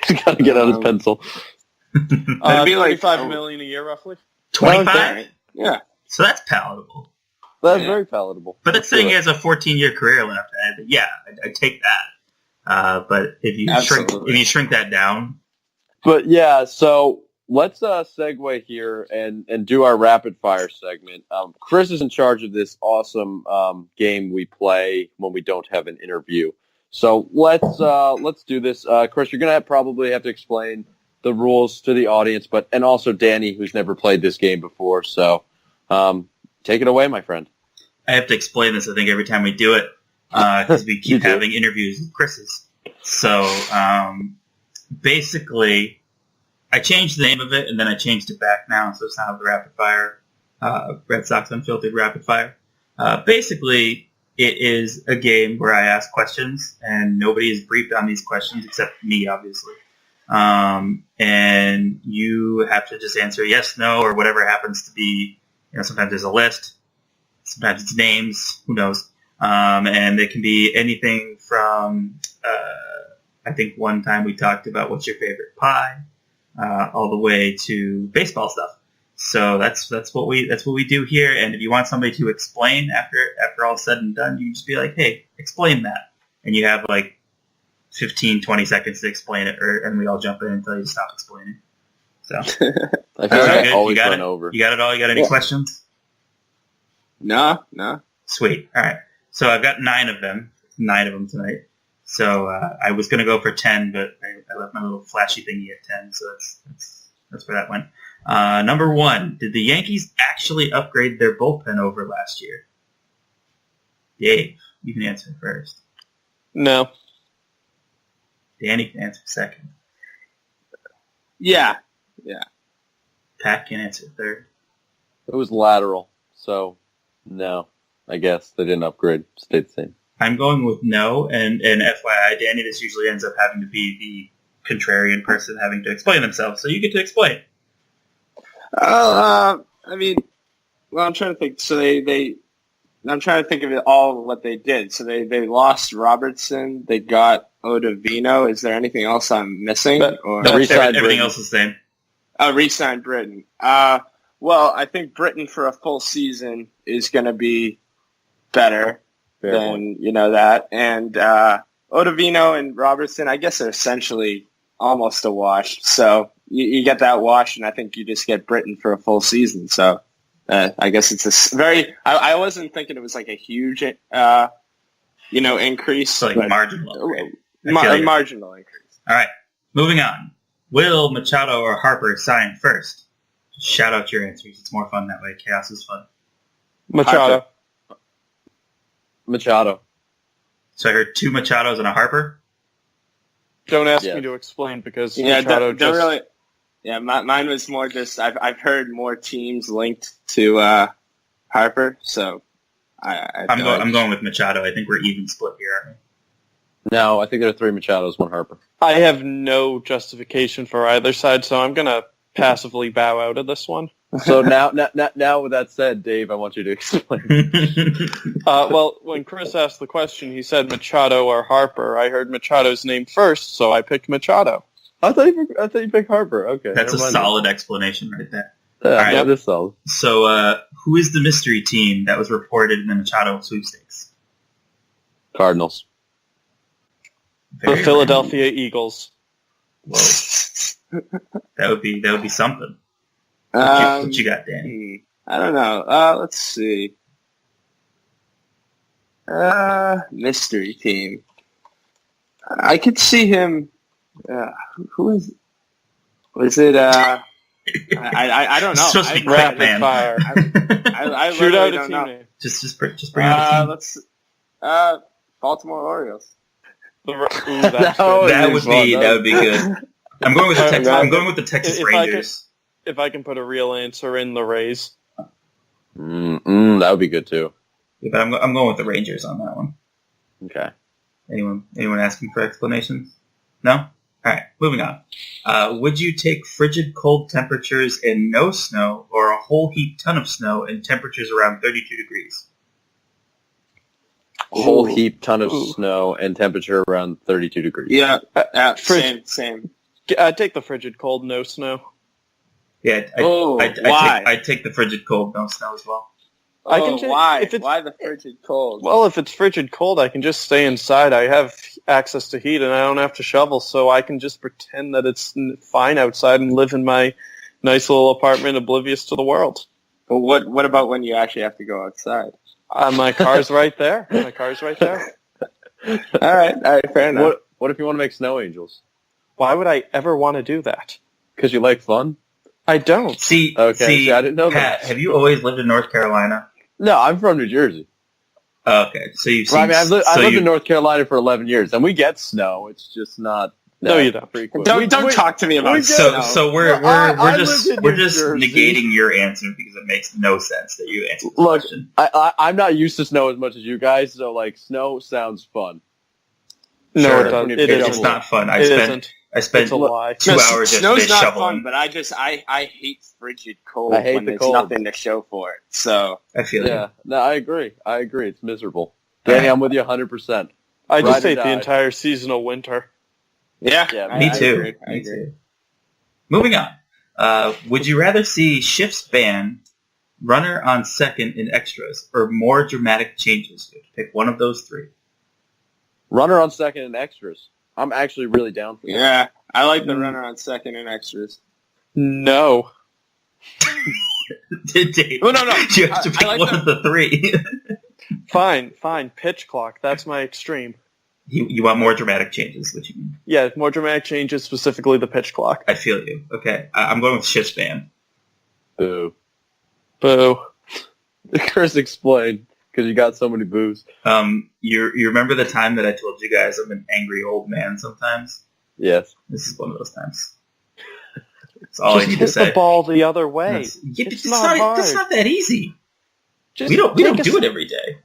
He's got to get out his pencil. That'd be like $25 million a year, roughly. 25? Yeah. So that's palatable. That's very palatable. But that's saying he has a 14-year career left. I'd take that. But if you shrink that down. But yeah, so let's segue here and do our rapid fire segment. Chris is in charge of this awesome game we play when we don't have an interview. So let's do this. Chris, you're gonna probably have to explain the rules to the audience, and also Danny, who's never played this game before. So take it away, my friend. I have to explain this, I think, every time we do it because we keep having interviews with Chris's. So basically, I changed the name of it, and then I changed it back now, so it's now the Rapid Fire, Red Sox Unfiltered Rapid Fire. Basically, it is a game where I ask questions, and nobody is briefed on these questions except me, obviously. And you have to just answer yes, no, or whatever happens to be. Sometimes there's a list, sometimes it's names, who knows. And it can be anything from, I think one time we talked about what's your favorite pie, all the way to baseball stuff. So that's what we do here. And if you want somebody to explain after all said and done, you just be like, hey, explain that. And you have like 15, 20 seconds to explain it, and we all jump in until you stop explaining. So I feel All like right, I always you got run it. over. You got it all. You got any questions? No. Sweet. All right. So I've got 9 of them. 9 of them tonight. So I was going to go for 10, but I left my little flashy thingy at 10. So that's where that went. Number 1. Did the Yankees actually upgrade their bullpen over last year? Dave, you can answer first. No. Danny can answer second. Yeah. Pat can answer third. It was lateral, so no. I guess they didn't upgrade. Stayed the same. I'm going with no, and FYI, Danny, this usually ends up having to be the contrarian person having to explain themselves, so you get to explain. I mean, well, I'm trying to think. So I'm trying to think of it all what they did. So they lost Robertson. They got Ottavino. Is there anything else I'm missing? Or No, re-signed everything Britton. else is the same. re-signed Britton. Well, I think Britton for a full season is going to be better Fair than point. that. And Ottavino and Robertson, I guess, are essentially almost a wash. So you get that wash, and I think you just get Britton for a full season. So I guess it's a very. I wasn't thinking it was like a huge, increase. So like marginal upgrade. Marginal increase. All right, moving on. Will Machado or Harper sign first? Just shout out your answers. It's more fun that way. Chaos is fun. Machado. Machado. So I heard 2 Machados and a Harper. Don't ask Yeah. me to explain because Yeah, Machado don't just... really. Yeah, mine was more just I've heard more teams linked to Harper, so I'm going with Machado. I think we're even split here, aren't we? No, I think there are 3 Machados, 1 Harper. I have no justification for either side, so I'm going to passively bow out of this one. So now with that said, Dave, I want you to explain. Well, when Chris asked the question, he said Machado or Harper. I heard Machado's name first, so I picked Machado. I thought you picked Harper. Okay, That's a never mind. solid explanation right there. Yeah, All right. that is solid. So who is the mystery team that was reported in the Machado sweepstakes? Cardinals. The Philadelphia Eagles. Whoa. That would be something. What you got, Danny? I don't know. Let's see. Mystery team. I could see him. Who is? Was it? I don't know. It's supposed to be quick, Rapid man. fire. I Shoot out literally a don't team know. name. Just bring out a team. Let's. Baltimore Orioles. That would be good. I'm going with the Texas. I'm going with the Texas If Rangers. If I can put a real answer in, the Rays. That would be good too. Yeah, but I'm going with the Rangers on that one. Okay. Anyone asking for explanations? No? All right, moving on. Would you take frigid cold temperatures and no snow, or a whole heap ton of snow and temperatures around 32 degrees? A whole heap ton of snow and temperature around 32 degrees. Yeah. Frigid. Same. I'd take the frigid cold, no snow. Yeah, why? I'd take the frigid cold, no snow as well. I can just, why? If it's, Why the frigid cold? Well, if it's frigid cold, I can just stay inside. I have access to heat, and I don't have to shovel, so I can just pretend that it's fine outside and live in my nice little apartment, oblivious to the world. But what about when you actually have to go outside? My car's right there. All right, fair enough. What if you want to make snow angels? Why would I ever want to do that? Because you like fun? I don't. See, I didn't know Pat, that. have you always lived in North Carolina? No, I'm from New Jersey. Oh, okay, so you've Well, seen. I mean, I've lived in North Carolina for 11 years, and we get snow. It's just not. No, you don't. frequent. Don't talk to me about it. So we're just lived in New just Jersey. negating your answer because it makes no sense that you answered the Look, question. I'm not used to snow as much as you guys, so like snow sounds fun. No, Sure. it doesn't. It It's isn't. It's not fun. I It spent isn't. spent It's a lie. 2 hours Snow's yesterday not shoveling. fun, but I hate frigid cold I hate when the there's cold. nothing to show for it. So I feel Yeah, you. no, I agree. It's miserable. Danny, I'm with you 100%. I Ride just or hate the die. entire seasonal winter. yeah, Yeah, Me I too. agree. I Me agree. too. Moving on. Would you rather see shifts ban, runner on second in extras, or more dramatic changes? You have to pick one of those 3. Runner on second and extras. I'm actually really down for that. Yeah, I like the runner on second and extras. No. Dave, No. you have to pick like one of the three. Fine. Pitch clock. That's my extreme. You want more dramatic changes, what you mean? Yeah, more dramatic changes, specifically the pitch clock. I feel you. Okay, I'm going with shift span. Boo. Boo. Chris, explain, because you got so many boos. You remember the time that I told you guys I'm an angry old man sometimes? Yes. This is one of those times. That's all I need to Just hit say. the ball the other way. It's not hard. That's not that easy. Just We don't take do it every day.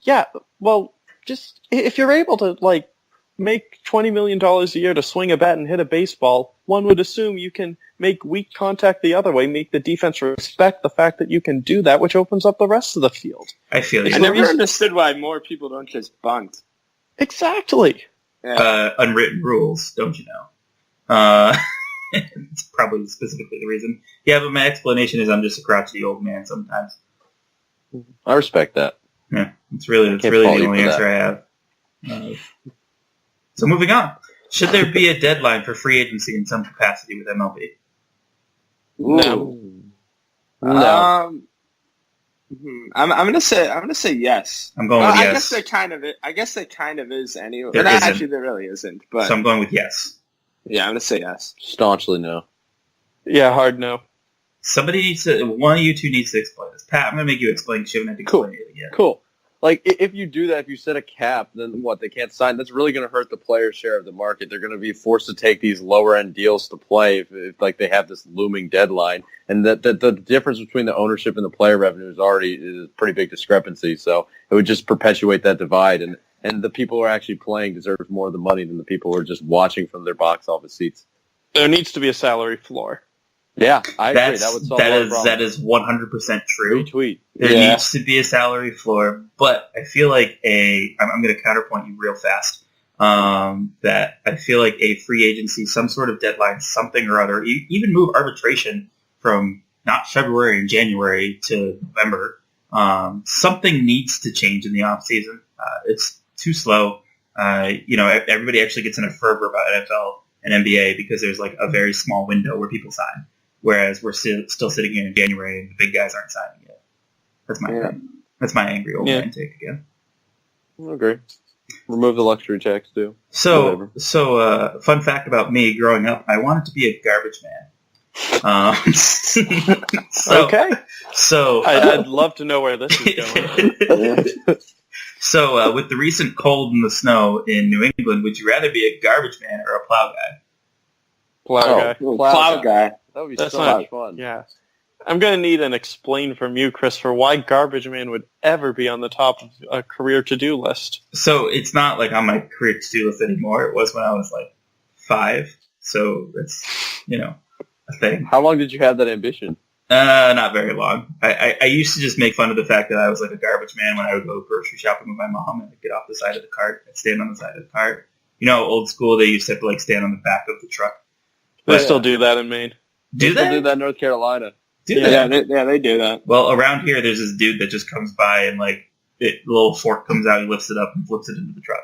Yeah, well, just if you're able to like make $20 million a year to swing a bat and hit a baseball, one would assume you can make weak contact the other way, make the defense respect the fact that you can do that, which opens up the rest of the field. I feel you. I never understood why more people don't just bunt. Exactly. Yeah. Unwritten rules, don't you know? It's probably specifically the reason. Yeah, but my explanation is I'm just a crotchety old man sometimes. I respect that. Yeah, it's really Can't the fault you only for answer I have. So moving on. Should there be a deadline for free agency in some capacity with MLB? No. No. I'm gonna say yes. I'm going with yes. I guess there kind of is anyway. There Actually, isn't. there really isn't. But So I'm going with yes. yeah, I'm gonna say yes. Staunchly no. Yeah, hard no. Somebody needs to, one of you two needs to explain this. Pat, I'm going to make you explain because you haven't had to explain it again. Cool. Like, if you do that, if you set a cap, then what? They can't sign. That's really going to hurt the player's share of the market. They're going to be forced to take these lower-end deals to play if like, they have this looming deadline. And the difference between the ownership and the player revenue is a pretty big discrepancy. So it would just perpetuate that divide. And the people who are actually playing deserve more of the money than the people who are just watching from their box office seats. There needs to be a salary floor. Yeah, I agree. That would solve a problem. That is 100% true. Retweet. There Yeah. needs to be a salary floor, but I feel like I'm going to counterpoint you real fast. That I feel like a free agency, some sort of deadline, something or other, even move arbitration from not February and January to November. Something needs to change in the off season. It's too slow. Everybody actually gets in a fervor about NFL and NBA because there's like a very small window where people sign. Whereas we're still sitting here in January and the big guys aren't signing yet. That's my thing. That's my angry old man take again. I agree. Remove the luxury tax too. So fun fact about me growing up, I wanted to be a garbage man. Okay. So I'd love to know where this is going. So with the recent cold and the snow in New England, would you rather be a garbage man or a plow guy? Plow guy. Plow guy. That would be That's so not- much fun. Yeah. I'm going to need an explain from you, Chris, for why Garbage Man would ever be on the top of a career to-do list. So it's not like on my career to-do list anymore. It was when I was like 5. So that's, a thing. How long did you have that ambition? Not very long. I used to just make fun of the fact that I was like a garbage man when I would go grocery shopping with my mom and I'd get off the side of the cart. I'd stand on the side of the cart. Old school, they used to have to like stand on the back of the truck. They still do that in Maine. Do They they? do that in North Carolina. Do they? Yeah, they do that. Well, around here, there's this dude that just comes by and like the little fork comes out, he lifts it up and flips it into the truck.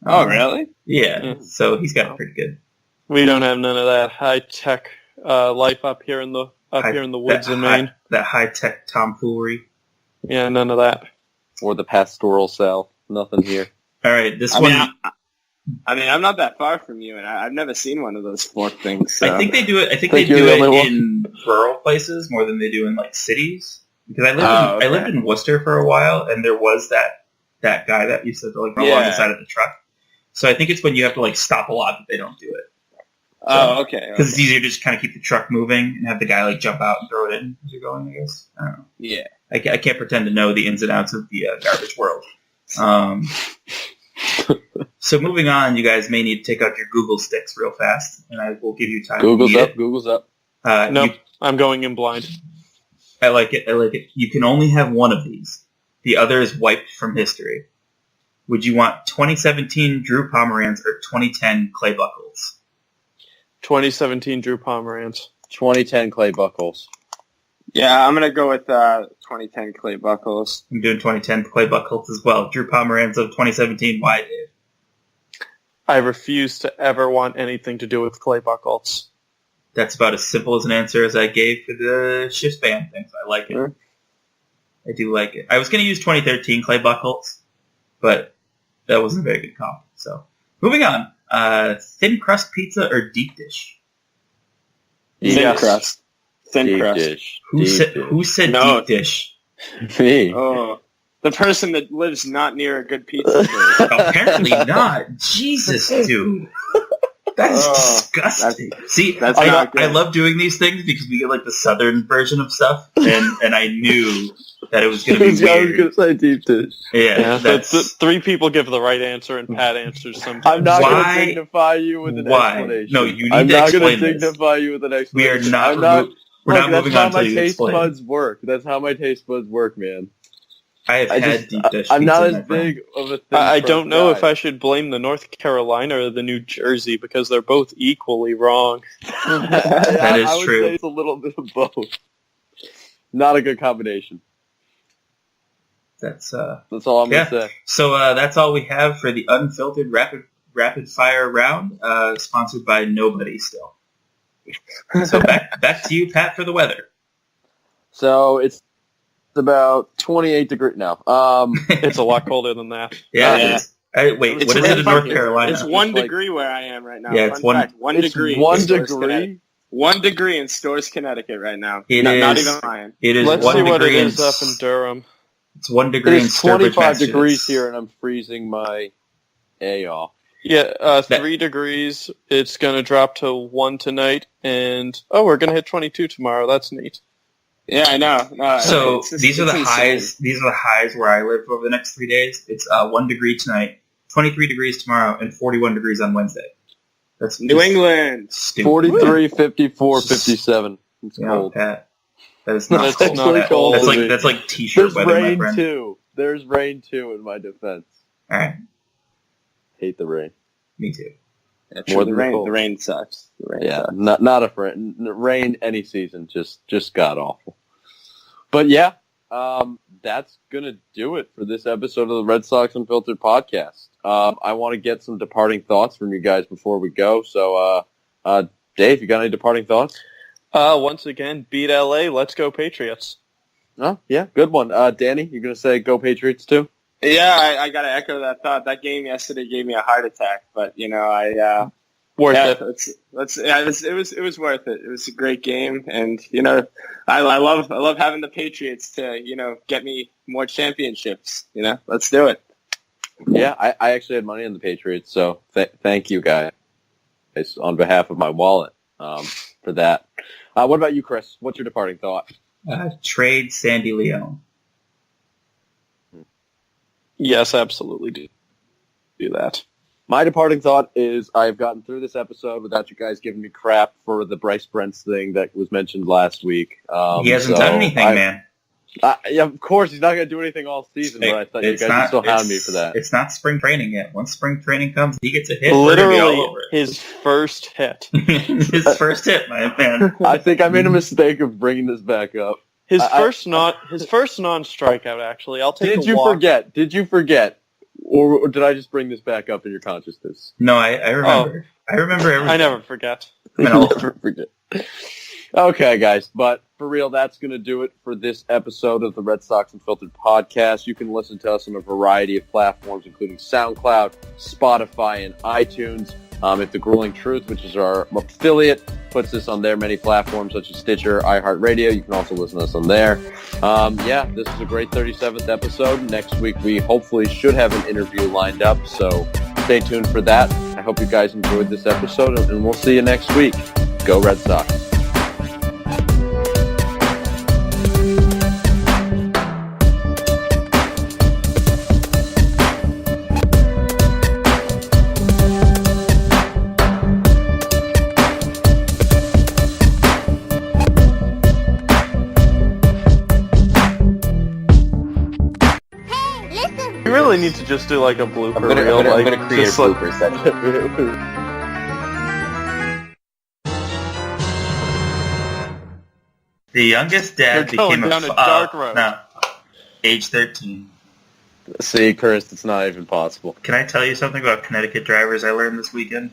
Oh, really? Yeah. So he's got it pretty good. We don't have none of that high-tech life up here in the woods in Maine. That high-tech tomfoolery. Yeah, none of that. Or the pastoral South. Nothing here. All right, this I one. mean, I'm not that far from you, and I've never seen one of those fork things. So. I think they do it. I think Think they you're do the it only one? in rural places more than they do in like cities. Because I lived in Worcester for a while, and there was that guy that used to like run along the side of the truck. So I think it's when you have to like stop a lot that they don't do it. Oh, okay. Because it's easier to just kind of keep the truck moving and have the guy like jump out and throw it in as you're going. I guess I don't know. Yeah. I can't pretend to know the ins and outs of the garbage world. So moving on, you guys may need to take out your Google sticks real fast, and I will give you time Google's to eat up. Google's up. it. Nope, I'm going in blind. I like it. You can only have one of these. The other is wiped from history. Would you want 2017 Drew Pomeranz or 2010 Clay Buchholz? 2017 Drew Pomeranz. 2010 Clay Buchholz. Yeah, I'm gonna go with 2010 Clay Buchholz. I'm doing 2010 Clay Buchholz as well. Drew Pomeranz of 2017. Why, Dave? I refuse to ever want anything to do with Clay Buchholz. That's about as simple as an answer as I gave for the shift band things. I like it. Sure. I do like it. I was going to use 2013 Clay Buchholz, but that wasn't a very good call. So, moving on. Thin crust pizza or deep dish? Thin crust. Thin Deep crust. dish. Who Deep said No. deep dish? dish. Me. Oh, the person that lives not near a good pizza place. Apparently not. Jesus, dude. That's disgusting. See, that's I not good. love doing these things because we get like the southern version of stuff, and I knew that it was going to be I was weird. going to say deep dish. Yeah, That's three people give the right answer and Pat answers sometimes. I'm not going Why- to dignify you with an why? explanation. No, you need I'm to not explain to this. dignify you with an We are explanation. not. I'm not. We're Look, not that's moving how on my until you taste explain. buds work. That's how my taste buds work, man. I have had deep dish. I'm not pizza, as my friend. big of a thing. I don't know if I should blame the North Carolina or the New Jersey because they're both equally wrong. That is I would true. say it's a little bit of both. Not a good combination. That's That's all I'm Yeah. going to say. So that's all we have for the unfiltered rapid fire round, sponsored by nobody still. So back to you, Pat, for the weather. So it's about 28 degrees now. It's a lot colder than that. Yeah, Yeah. it is. Wait, It's what is really it in North funny. Carolina? It's 1 like- degree where I am right now. Yeah, it's Fun one- fact, 1 it's degree. in 1 Stores, Connecticut. degree. 1 degree in Stores, Connecticut right now. It Not is- even lying. It is Let's 1 see what it degree is up in Durham. It's 1 It degree in is Sturbridge, 25 degrees Massachusetts. here, and I'm freezing my A off. Yeah, 3 degrees. It's going to drop to 1 tonight, and we're going to hit 22 tomorrow. That's neat. Yeah, I know. No, So it's just- these are the it's insane. highs. These are the highs where I live over the next 3 days. It's 1 degree tonight, 23 degrees tomorrow, and 41 degrees on Wednesday. That's New just England. stupid. 43, 54, 57. It's Yeah, cold. Pat. That is not That's cold. not Pat. cold. That's like t-shirt There's weather, my rain, friend. too. There's rain, too, in my defense. All right, Hate the rain. me too. Yeah, More the than rain. cold. The rain sucks. The rain Yeah, sucks. not a friend. Rain any season, just god awful. But yeah, that's gonna do it for this episode of the Red Sox Unfiltered podcast. I want to get some departing thoughts from you guys before we go. So, Dave, you got any departing thoughts? Once again, beat LA. Let's go Patriots. Oh, yeah, good one. Danny, you're gonna say go Patriots too? Yeah, I got to echo that thought. That game yesterday gave me a heart attack, but Worth yeah, it. it was worth it. It was a great game, and I love having the Patriots to get me more championships. Let's do it. Yeah, I actually had money on the Patriots, so thank you guys on behalf of my wallet for that. What about you, Chris? What's your departing thought? Trade Sandy Leone. Yes, absolutely do that. My departing thought is I've gotten through this episode without you guys giving me crap for the Bryce Brents thing that was mentioned last week. He hasn't done anything, man. Yeah, of course, he's not going to do anything all season, but I thought you guys would still hound me for that. It's not spring training yet. Once spring training comes, he gets a hit. We're gonna be Literally all over it. his first hit. His first hit, my man. I think I made a mistake of bringing this back up. His I- first non-strikeout. Actually, I'll take. Did a you walk. forget? Did you forget? Or did I just bring this back up in your consciousness? No, I remember. I remember everything. I never forget. No. Never forget. Okay, guys, but for real, that's going to do it for this episode of the Red Sox Unfiltered podcast. You can listen to us on a variety of platforms, including SoundCloud, Spotify, and iTunes. If The Grueling Truth, which is our affiliate, puts us on their many platforms such as Stitcher, iHeartRadio, you can also listen to us on there. Yeah, this is a great 37th episode. Next week, we hopefully should have an interview lined up, so stay tuned for that. I hope you guys enjoyed this episode, and we'll see you next week. Go Red Sox. You really need to just do like a blooper reel. I'm gonna create a just like- blooper section. The youngest dad You're going became down a dark road. No, age 13. See, Chris, it's not even possible. Can I tell you something about Connecticut drivers I learned this weekend?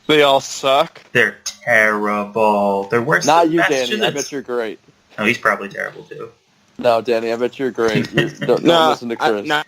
They all suck. They're terrible. They're worse Not than you, Danny. I Massachusetts. bet you're great. Oh, he's probably terrible too. No, Danny, I bet you're great. Don't listen to Chris.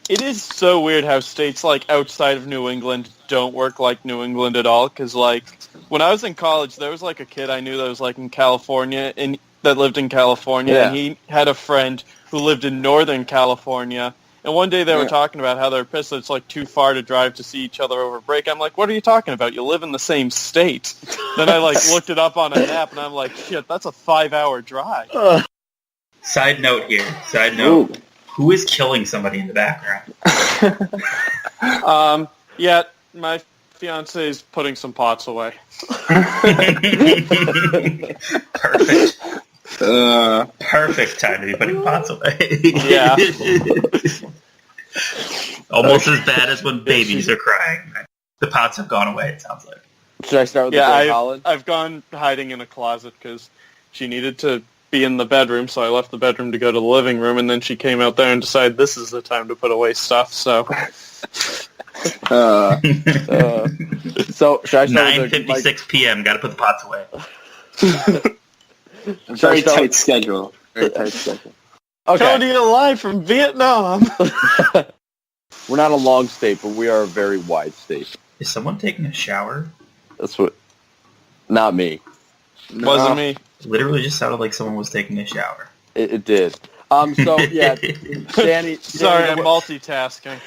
It is so weird how states like outside of New England don't work like New England at all. Because like when I was in college, there was like a kid I knew that was like in California and that lived in California, and he had a friend who lived in Northern California. And one day they were talking about how they're pissed that it's like too far to drive to see each other over break. I'm like, what are you talking about? You live in the same state. Then I like looked it up on a map, and I'm like, shit, that's a 5-hour drive. Side note here. Side note. Ooh. Who is killing somebody in the background? Yeah, my fiance is putting some pots away. Perfect. Perfect time to be putting pots away. Yeah. Almost as bad as when babies are crying. The pots have gone away, it sounds like. Should I start with the Greg Holland? I've gone hiding in a closet because she needed to be in the bedroom, so I left the bedroom to go to the living room, and then she came out there and decided this is the time to put away stuff, so... So, should I start 9:56 p.m., gotta put the pots away. Very tight schedule. Very tight schedule. Okay. Coming to you live from Vietnam! We're not a long state, but we are a very wide state. Is someone taking a shower? That's what... Not me. No. Wasn't me. Literally just sounded like someone was taking a shower. It did. So, yeah, Danny... Sorry, I'm multitasking.